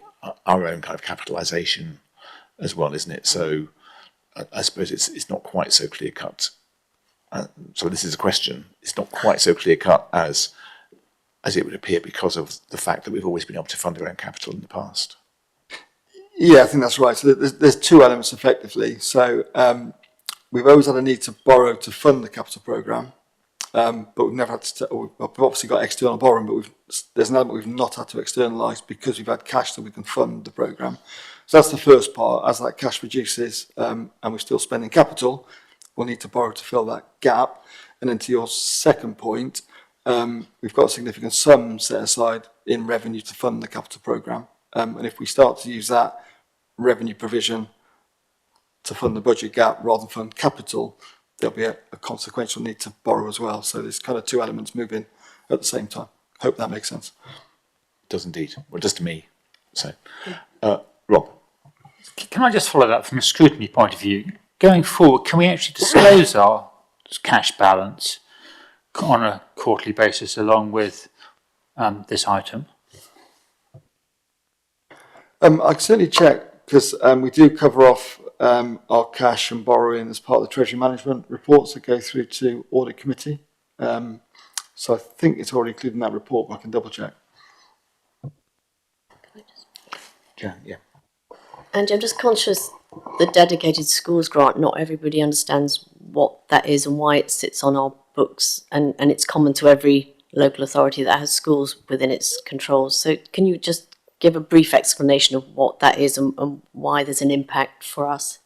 our own kind of capitalisation as well, isn't it? So I suppose it's not quite so clear cut. So this is a question. It's not quite so clear cut as it would appear because of the fact that we've always been able to fund our own capital in the past. Yeah, I think that's right. So there's two elements effectively. So we've always had a need to borrow to fund the capital programme, but we've never had to. We've obviously got external borrowing, but there's an element we've not had to externalise because we've had cash that we can fund the programme. So that's the first part. As that cash reduces and we're still spending capital, we'll need to borrow to fill that gap. And then to your second point, we've got a significant sum set aside in revenue to fund the capital programme. And if we start to use that revenue provision to fund the budget gap rather than fund capital, there'll be a consequential need to borrow as well. So there's kind of two elements moving at the same time. Hope that makes sense. It does indeed. Well, it does to me. So, Rob. Can I just follow that from a scrutiny point of view? Going forward, can we actually disclose our cash balance on a quarterly basis along with this item? I can certainly check, because we do cover off our cash and borrowing as part of the Treasury Management reports that go through to Audit Committee. So I think it's already included in that report, but I can double check. Jan, yeah. And I'm just conscious the dedicated schools grant, not everybody understands what that is and why it sits on our books, and it's common to every local authority that has schools within its controls. So can you just give a brief explanation of what that is and why there's an impact for us?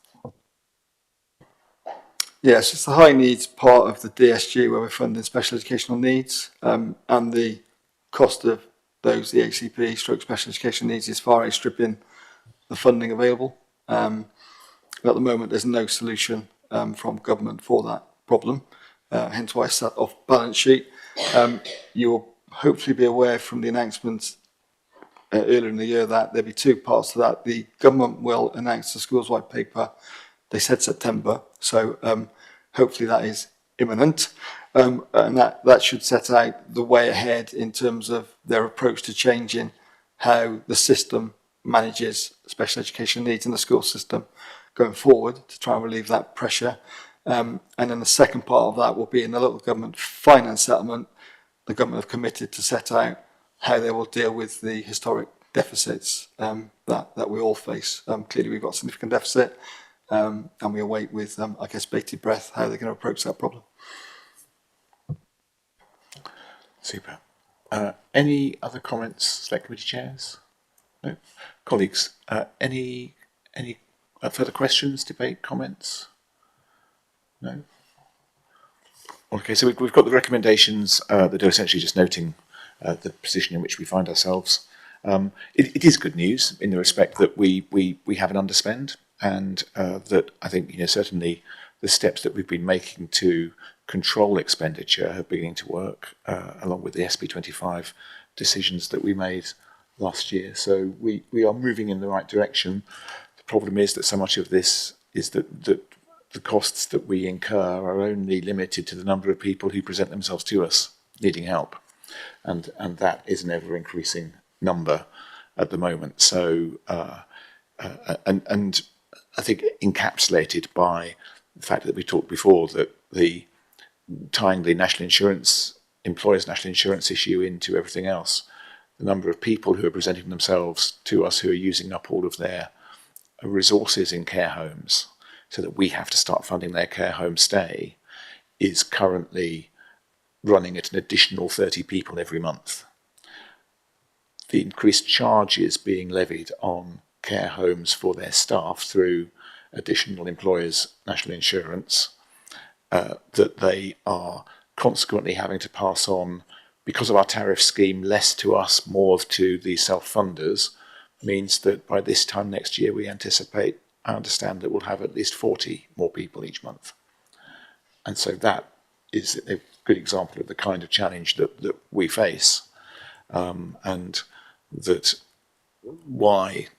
Yes, it's the high needs part of the DSG where we're funding special educational needs, and the cost of those EHCP stroke special education needs is far outstripping the funding available. At the moment, there's no solution from government for that problem, hence why it's sat off balance sheet. You will hopefully be aware from the announcements earlier in the year that there'll be two parts to that. The government will announce the schools white paper. They said September, so hopefully that is imminent, and that should set out the way ahead in terms of their approach to changing how the system manages special education needs in the school system going forward to try and relieve that pressure. And then the second part of that will be in the local government finance settlement. The government have committed to set out how they will deal with the historic deficits that we all face. Clearly we've got a significant deficit, and we await with, I guess, bated breath how they're going to approach that problem. Super. Any other comments, select committee chairs? No? Colleagues, any further questions, debate, comments? No? Okay, so we've got the recommendations that are essentially just noting the position in which we find ourselves. It is good news in the respect that we have an underspend, and that I think certainly the steps that we've been making to control expenditure are beginning to work, along with the SB25 decisions that we made last year. So we are moving in the right direction. The problem is that so much of this is that the costs that we incur are only limited to the number of people who present themselves to us needing help, and that is an ever increasing number at the moment. So and I think encapsulated by the fact that we talked before that tying the national insurance, employers' national insurance issue into everything else, the number of people who are presenting themselves to us who are using up all of their resources in care homes so that we have to start funding their care home stay is currently running at an additional 30 people every month. The increased charges being levied on care homes for their staff through additional employers' national insurance that they are consequently having to pass on because of our tariff scheme, less to us, more to the self-funders, means that by this time next year we anticipate, I understand, that we'll have at least 40 more people each month. And so that is a good example of the kind of challenge that we face, and that why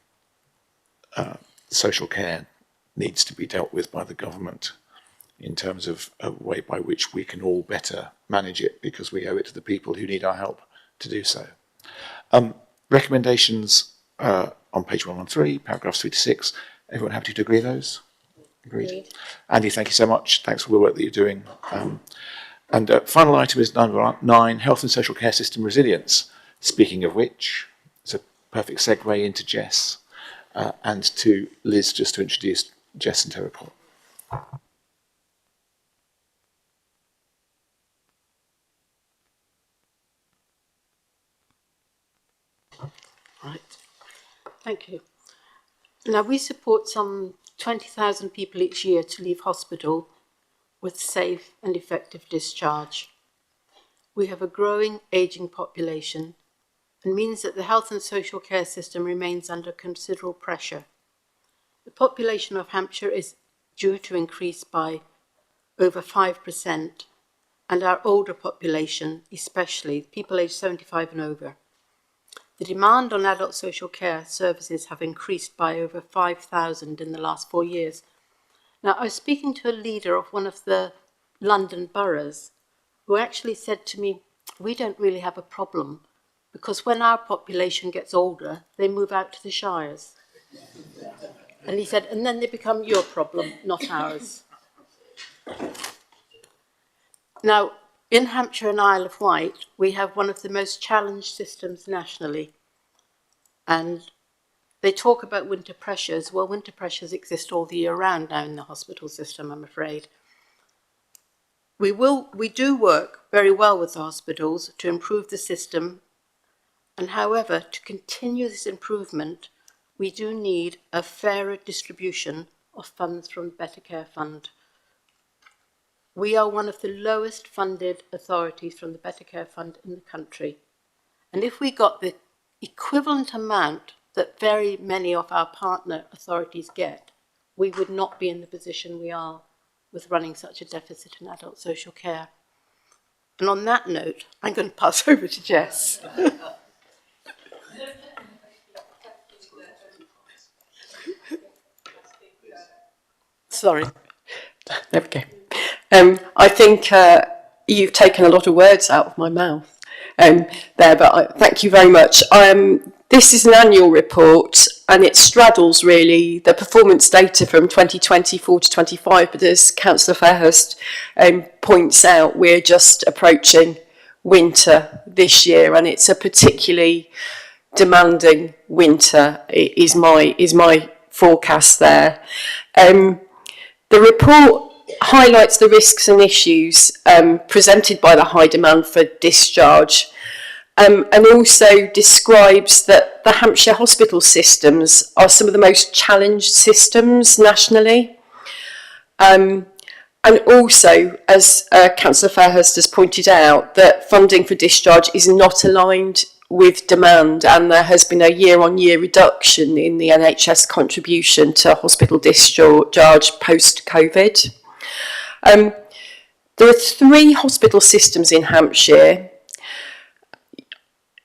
social care needs to be dealt with by the government in terms of a way by which we can all better manage it, because we owe it to the people who need our help to do so. Recommendations on page 113, paragraphs 3 to 6. Everyone happy to agree with those? Agreed. Andy, thank you so much. Thanks for the work that you're doing. And final item is number 9, health and social care system resilience. Speaking of which, it's a perfect segue into Jess and to Liz, just to introduce Jess and her report. Right. Thank you. Now, we support some 20,000 people each year to leave hospital with safe and effective discharge. We have a growing ageing population, and means that the health and social care system remains under considerable pressure. The population of Hampshire is due to increase by over 5%, and our older population, especially people aged 75 and over. The demand on adult social care services have increased by over 5,000 in the last 4 years. Now, I was speaking to a leader of one of the London boroughs who actually said to me, we don't really have a problem because when our population gets older, they move out to the shires. And he said, and then they become your problem, not ours. Now, in Hampshire and Isle of Wight, we have one of the most challenged systems nationally. And they talk about winter pressures. Well, winter pressures exist all the year round now in the hospital system, I'm afraid. We do work very well with the hospitals to improve the system. And however, to continue this improvement, we do need a fairer distribution of funds from the Better Care Fund. We are one of the lowest funded authorities from the Better Care Fund in the country. And if we got the equivalent amount that very many of our partner authorities get, we would not be in the position we are with running such a deficit in adult social care. And on that note, I'm going to pass over to Jess. Sorry. There we go. I think you've taken a lot of words out of my mouth there, but thank you very much. This is an annual report and it straddles really the performance data from 2024 to 25, but as Councillor Fairhurst points out, we're just approaching winter this year and it's a particularly demanding winter, is my forecast there. The report highlights the risks and issues presented by the high demand for discharge and also describes that the Hampshire hospital systems are some of the most challenged systems nationally. And also, as Councillor Fairhurst has pointed out, that funding for discharge is not aligned with demand and there has been a year-on-year reduction in the NHS contribution to hospital discharge post-COVID. There are 3 hospital systems in Hampshire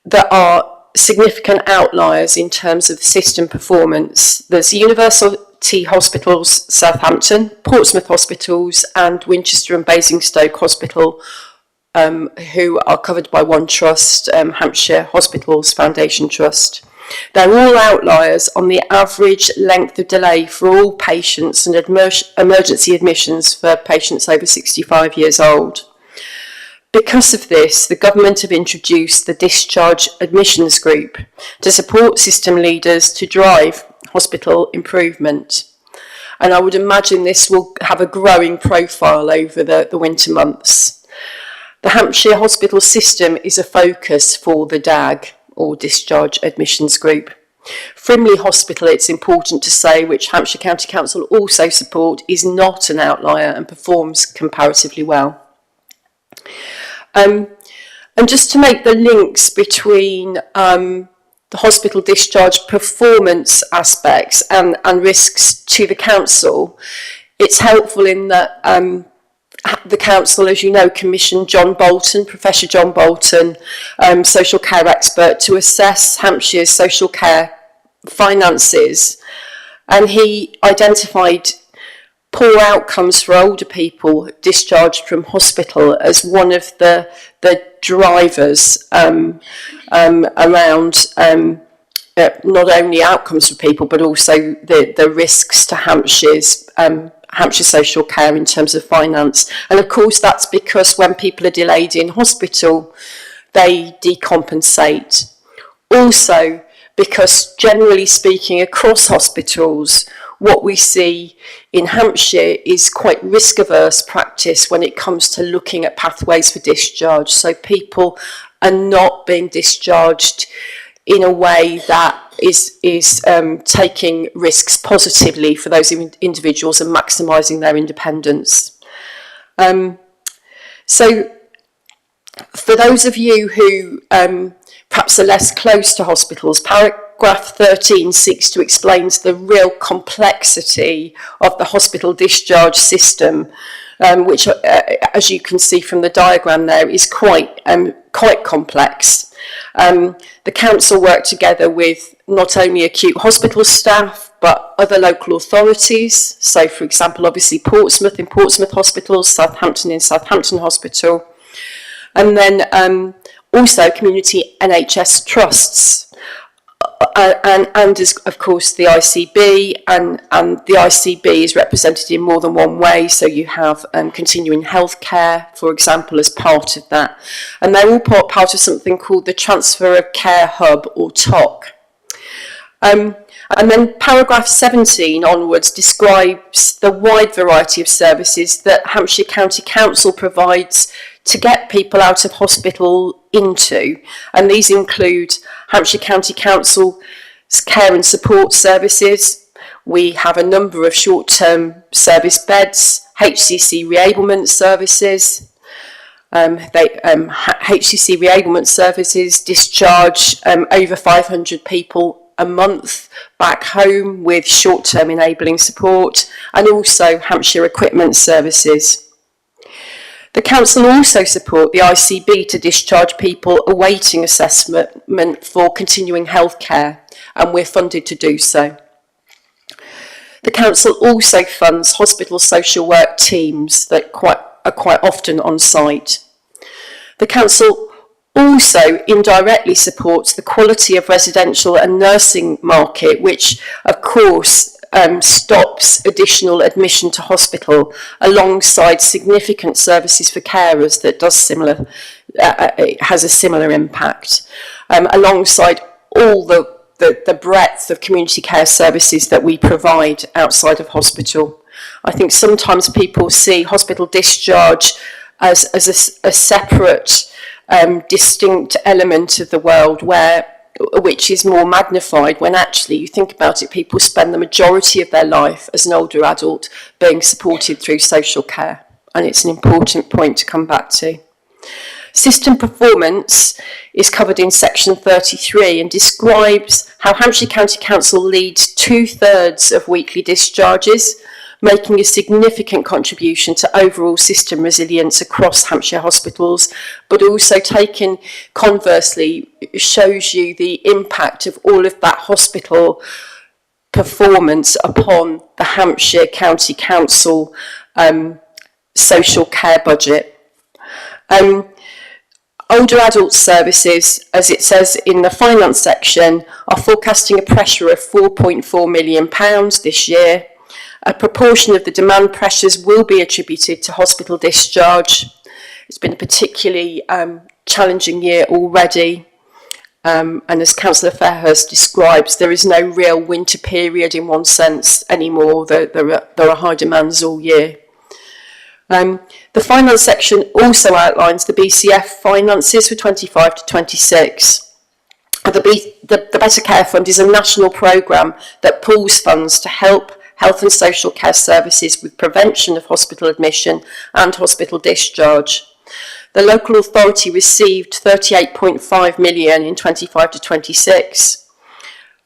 that are significant outliers in terms of system performance. There's University Hospitals Southampton, Portsmouth Hospitals and Winchester and Basingstoke Hospital, who are covered by One Trust, Hampshire Hospitals Foundation Trust. They're all outliers on the average length of delay for all patients and emergency admissions for patients over 65 years old. Because of this, the government have introduced the Discharge Admissions Group to support system leaders to drive hospital improvement. And I would imagine this will have a growing profile over the winter months. The Hampshire hospital system is a focus for the DAG, or Discharge Admissions Group. Frimley Hospital, it's important to say, which Hampshire County Council also support, is not an outlier and performs comparatively well. And just to make the links between the hospital discharge performance aspects and risks to the council, it's helpful in that the council, as you know, commissioned John Bolton, Professor John Bolton, social care expert, to assess Hampshire's social care finances, and he identified poor outcomes for older people discharged from hospital as one of the drivers around not only outcomes for people but also the risks to Hampshire social care in terms of finance. And of course that's because when people are delayed in hospital they decompensate. Also because generally speaking across hospitals what we see in Hampshire is quite risk-averse practice when it comes to looking at pathways for discharge. So people are not being discharged in a way that is taking risks positively for those individuals and maximising their independence. So for those of you who perhaps are less close to hospitals. Paragraph 13 seeks to explain the real complexity of the hospital discharge system, which, as you can see from the diagram there, is quite complex. The council worked together with not only acute hospital staff, but other local authorities. So, for example, obviously Portsmouth in Portsmouth Hospital, Southampton in Southampton Hospital, and then also community NHS trusts, and of course the ICB, and the ICB is represented in more than one way. So you have continuing healthcare, for example, as part of that, and they're all part of something called the Transfer of Care Hub, or TOC. And then paragraph 17 onwards describes the wide variety of services that Hampshire County Council provides to get people out of hospital into, and these include Hampshire County Council's care and support services. We have a number of short-term service beds, HCC reablement services. HCC reablement services discharge over 500 people a month back home with short-term enabling support, and also Hampshire Equipment Services. The council also support the ICB to discharge people awaiting assessment for continuing healthcare, and we're funded to do so. The council also funds hospital social work teams that are quite often on site. The council also indirectly supports the quality of residential and nursing market, which of course stops additional admission to hospital alongside significant services for carers that it has a similar impact, alongside all the breadth of community care services that we provide outside of hospital. I think sometimes people see hospital discharge as a separate distinct element of the world which is more magnified, when actually you think about it, people spend the majority of their life as an older adult being supported through social care, and it's an important point to come back to. System performance is covered in section 33 and describes how Hampshire County Council leads 2/3 of weekly discharges, making a significant contribution to overall system resilience across Hampshire hospitals, but also taken conversely shows you the impact of all of that hospital performance upon the Hampshire County Council social care budget. Older adult services, as it says in the finance section, are forecasting a pressure of £4.4 million this year. A proportion of the demand pressures will be attributed to hospital discharge. It's been a particularly challenging year already, and as Councillor Fairhurst describes, there is no real winter period in one sense anymore. There are high demands all year. The finance section also outlines the BCF finances for 25 to 26. The Better Care Fund is a national programme that pools funds to help health and social care services with prevention of hospital admission and hospital discharge. The local authority received £38.5 million in 25 to 26.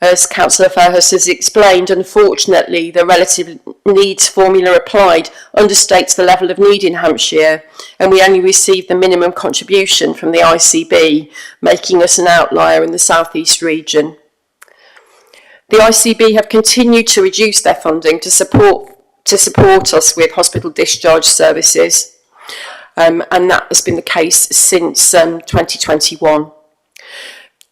As Councillor Fairhurst has explained, unfortunately, the relative needs formula applied understates the level of need in Hampshire, and we only received the minimum contribution from the ICB, making us an outlier in the South East region. The ICB have continued to reduce their funding to support us with hospital discharge services, and that has been the case since 2021.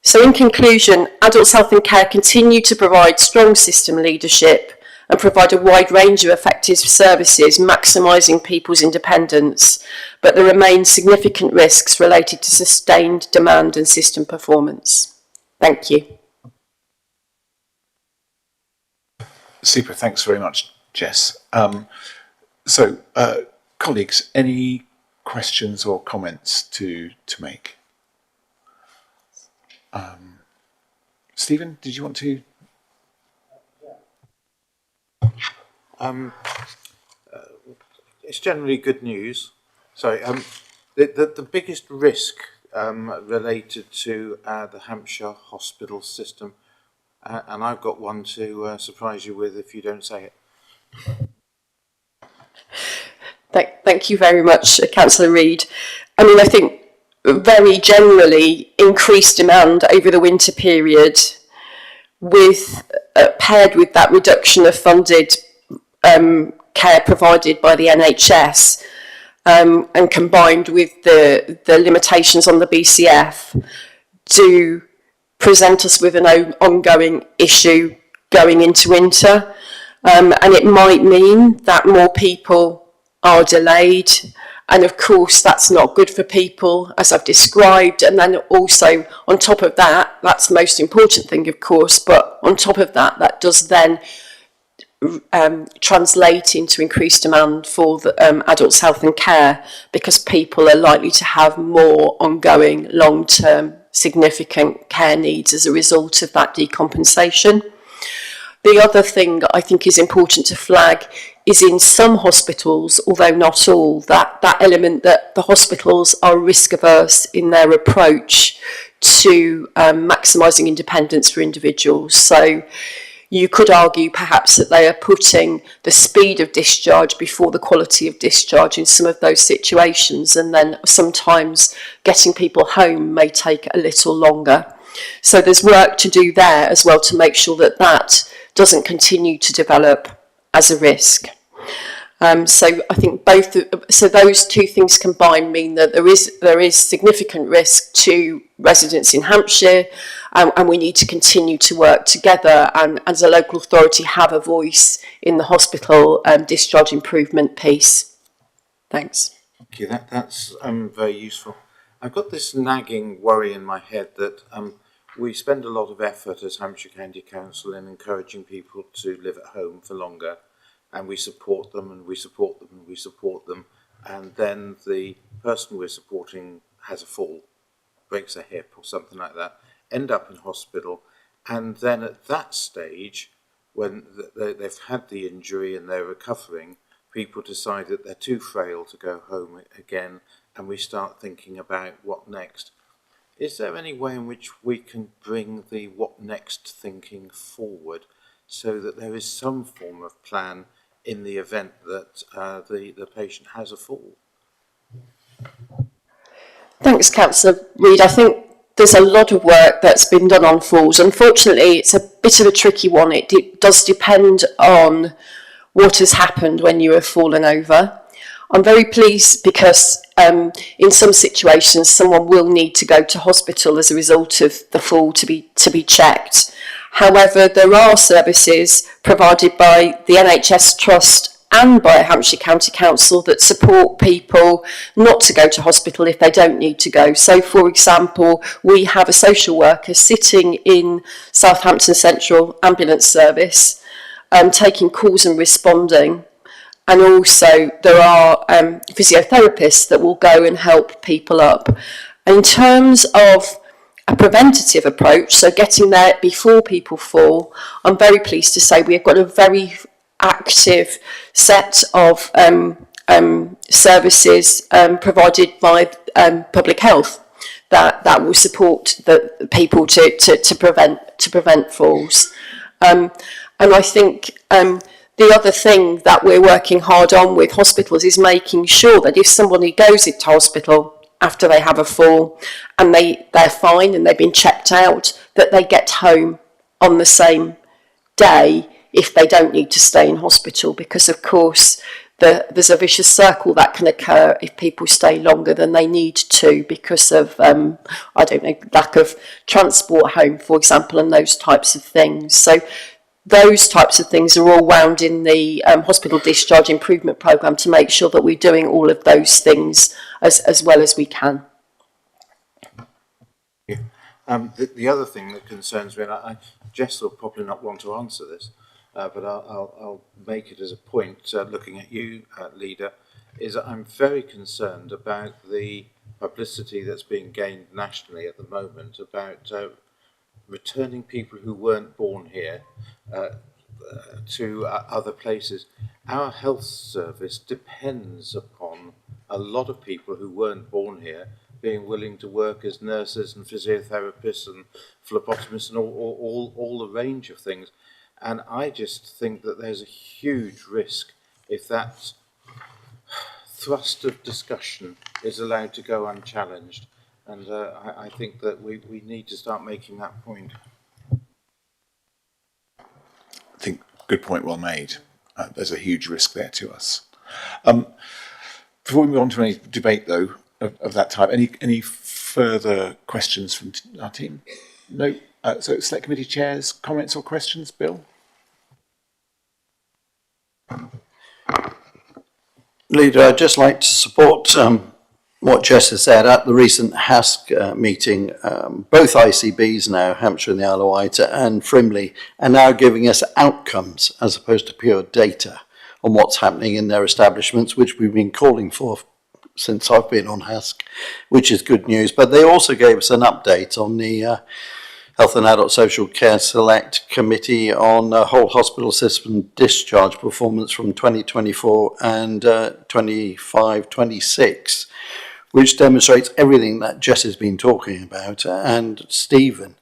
So in conclusion, Adults Health and Care continue to provide strong system leadership and provide a wide range of effective services, maximising people's independence, but there remain significant risks related to sustained demand and system performance. Thank you. Super, thanks very much, Jess. Colleagues, any questions or comments to make? Stephen, did you want to? It's generally good news. Sorry, the biggest risk related to the Hampshire hospital system. And I've got one to surprise you with if you don't say it. Thank you very much, Councillor Reid. I mean, I think very generally increased demand over the winter period with paired with that reduction of funded care provided by the NHS and combined with the limitations on the BCF do present us with an ongoing issue going into winter. And it might mean that more people are delayed. And of course, that's not good for people, as I've described. And then also, on top of that, that's the most important thing, of course, but on top of that, that does then translate into increased demand for the adults' health and care, because people are likely to have more ongoing, long-term, significant care needs as a result of that decompensation. The other thing I think is important to flag is in some hospitals, although not all, that element that the hospitals are risk averse in their approach to maximising independence for individuals. So you could argue perhaps that they are putting the speed of discharge before the quality of discharge in some of those situations, and then sometimes getting people home may take a little longer. So there's work to do there as well to make sure that that doesn't continue to develop as a risk. So I think those two things combined mean that there is significant risk to residents in Hampshire, and we need to continue to work together and as a local authority have a voice in the hospital discharge improvement piece. Thanks. Thank you. That's very useful. I've got this nagging worry in my head that we spend a lot of effort as Hampshire County Council in encouraging people to live at home for longer, and we support them and we support them and we support them, and then the person we're supporting has a fall, breaks a hip or something like that, end up in hospital, and then at that stage, when they've had the injury and they're recovering, people decide that they're too frail to go home again, and we start thinking about what next. Is there any way in which we can bring the what next thinking forward so that there is some form of plan in the event that the patient has a fall? Thanks, Councillor Reid. I think there's a lot of work that's been done on falls. Unfortunately, it's a bit of a tricky one. It does depend on what has happened when you have fallen over. I'm very pleased because in some situations someone will need to go to hospital as a result of the fall to be checked. However, there are services provided by the NHS Trust and by Hampshire County Council that support people not to go to hospital if they don't need to go. So, for example, we have a social worker sitting in Southampton Central Ambulance Service, taking calls and responding. And also there are physiotherapists that will go and help people up. In terms of a preventative approach, so getting there before people fall, I'm very pleased to say we've got a very active set of services provided by public health that will support the people to prevent falls. And I think the other thing that we're working hard on with hospitals is making sure that if somebody goes into hospital after they have a fall and they're fine and they've been checked out, that they get home on the same day if they don't need to stay in hospital, because of course there's a vicious circle that can occur if people stay longer than they need to because of, lack of transport home, for example, and those types of things. So those types of things are all wound in the hospital discharge improvement programme to make sure that we're doing all of those things as well as we can. Yeah. The other thing that concerns me, and Jess will probably not want to answer this, but I'll make it as a point, looking at you, Leader, is that I'm very concerned about the publicity that's being gained nationally at the moment about returning people who weren't born here to other places. Our health service depends upon a lot of people who weren't born here being willing to work as nurses and physiotherapists and phlebotomists and all the range of things. And I just think that there's a huge risk if that thrust of discussion is allowed to go unchallenged. And I think that we need to start making that point. I think good point, well made. There's a huge risk there to us. Before we move on to any debate, though, of that type, any further questions from our team? No. So, Select Committee chairs, comments or questions, Bill? Leader, I'd just like to support what Jess has said. At the recent HASC meeting, both ICBs now, Hampshire and the Isle of Wight and Frimley, are now giving us outcomes as opposed to pure data on what's happening in their establishments, which we've been calling for since I've been on HASC, which is good news. But they also gave us an update on the Health and Adult Social Care Select Committee on whole hospital system discharge performance from 2024 and 25-26, which demonstrates everything that Jess has been talking about, and Stephen,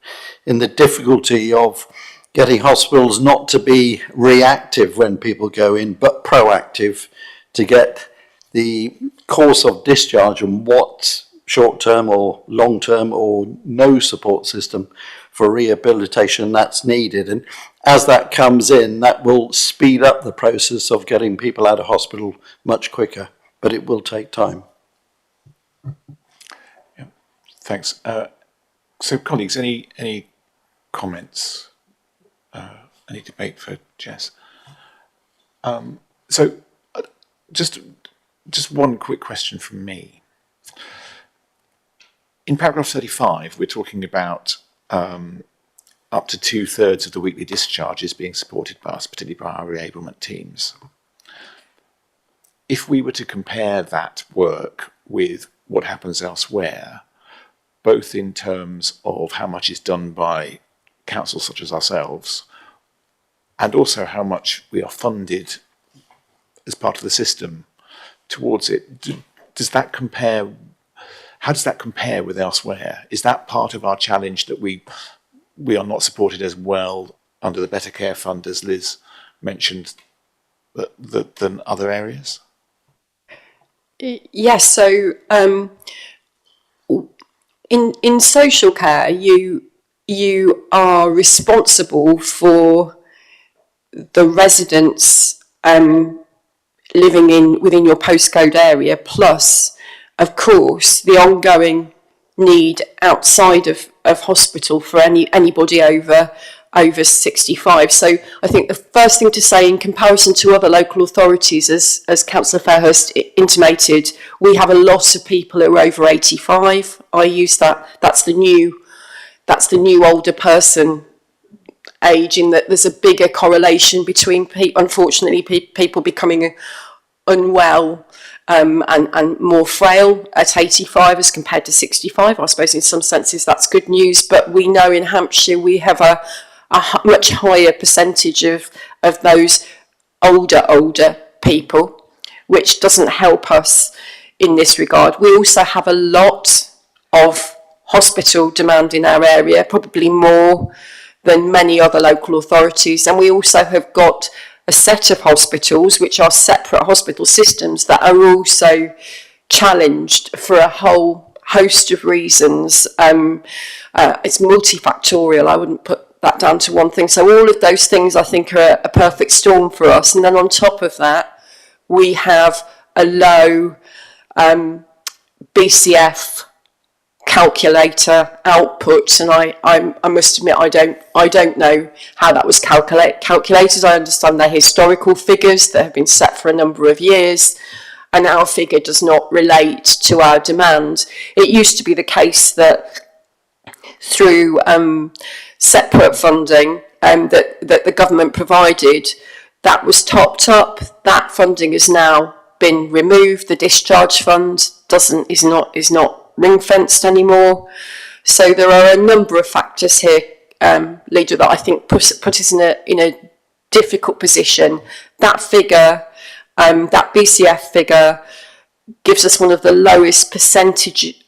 in the difficulty of getting hospitals not to be reactive when people go in, but proactive to get the course of discharge and what short-term or long-term or no support system for rehabilitation that's needed. And as that comes in, that will speed up the process of getting people out of hospital much quicker, but it will take time. Yeah, thanks. So, colleagues, any comments? Any debate for Jess? Just one quick question from me. In paragraph 35, we're talking about up to 2/3 of the weekly discharges being supported by us, particularly by our reablement teams. If we were to compare that work with what happens elsewhere, both in terms of how much is done by councils such as ourselves, and also how much we are funded as part of the system towards it, does that compare? How does that compare with elsewhere? Is that part of our challenge that we are not supported as well under the Better Care Fund, as Liz mentioned, than other areas? Yes. So in social care, you are responsible for the residents living within your postcode area, plus, of course, the ongoing need outside of hospital for anybody over 65. So I think the first thing to say, in comparison to other local authorities, as Councillor Fairhurst intimated, we have a lot of people who are over 85. I use that. That's the new older person age, in that there's a bigger correlation between unfortunately people becoming unwell and more frail at 85 as compared to 65. I suppose in some senses that's good news, but we know in Hampshire we have a much higher percentage of those older people, which doesn't help us in this regard. We also have a lot of hospital demand in our area, probably more than many other local authorities, and we also have got a set of hospitals which are separate hospital systems that are also challenged for a whole host of reasons. It's multifactorial. I wouldn't put that down to one thing. So all of those things I think are a perfect storm for us. And then on top of that, we have a low BCF calculator output, and I must admit I don't know how that was calculated. I understand they're historical figures that have been set for a number of years, and our figure does not relate to our demand. It used to be the case that through separate funding that the government provided, that was topped up. That funding has now been removed. The discharge fund is not ring-fenced anymore. So there are a number of factors here, Leader, that I think put us in a difficult position. That figure, that BCF figure, gives us one of the lowest percentage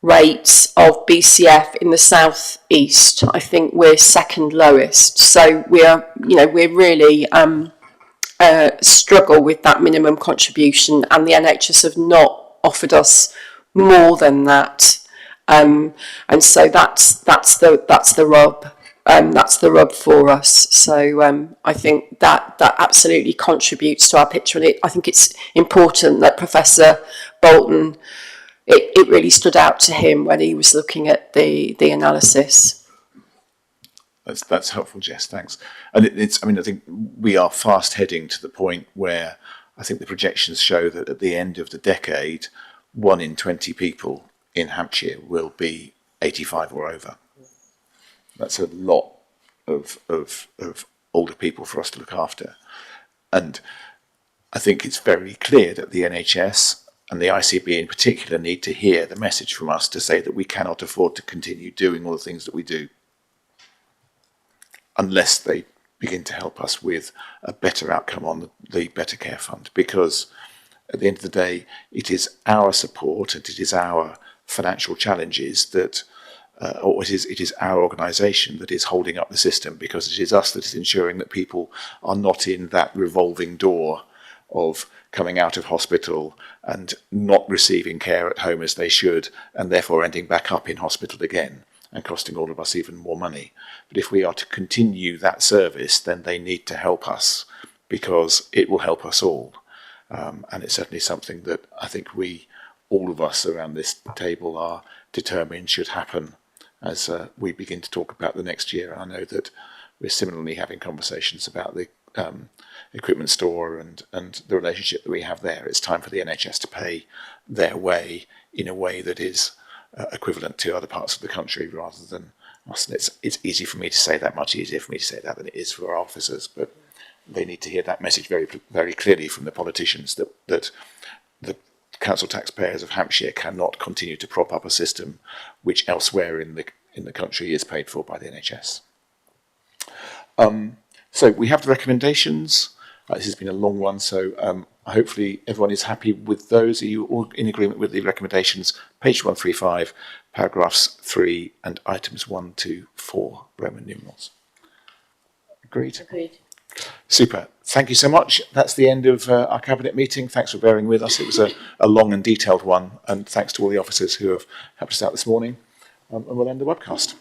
rates of BCF in the South East. I think we're second lowest. So we're really struggle with that minimum contribution, and the NHS have not offered us more than that. And so that's the rub. That's the rub for us. So I think that absolutely contributes to our picture, and I think it's important that Professor Bolton, it really stood out to him when he was looking at the analysis. That's helpful, Jess. Thanks. And I think we are fast heading to the point where I think the projections show that at the end of the decade, 1 in 20 people in Hampshire will be 85 or over. That's a lot of older people for us to look after. And I think it's very clear that the NHS and the ICB in particular need to hear the message from us to say that we cannot afford to continue doing all the things that we do unless they begin to help us with a better outcome on the Better Care Fund. Because at the end of the day, it is our support and it is our financial challenges that it is our organisation that is holding up the system, because it is us that is ensuring that people are not in that revolving door of coming out of hospital and not receiving care at home as they should, and therefore ending back up in hospital again and costing all of us even more money. But if we are to continue that service, then they need to help us, because it will help us all. And it's certainly something that I think all of us around this table are determined should happen as we begin to talk about the next year. And I know that we're similarly having conversations about the equipment store and the relationship that we have there. It's time for the NHS to pay their way in a way that is equivalent to other parts of the country rather than us. And it's easy for me to say that, much easier for me to say that than it is for our officers, but they need to hear that message very, very clearly from the politicians that the council taxpayers of Hampshire cannot continue to prop up a system which elsewhere in the country is paid for by the NHS. So we have the recommendations. This has been a long one, so hopefully everyone is happy with those. Are you all in agreement with the recommendations? Page 135, paragraphs 3 and items 1 to 4, Roman numerals. Agreed? Agreed. Super. Thank you so much. That's the end of our Cabinet meeting. Thanks for bearing with us. It was a long and detailed one, and thanks to all the officers who have helped us out this morning. And we'll end the webcast.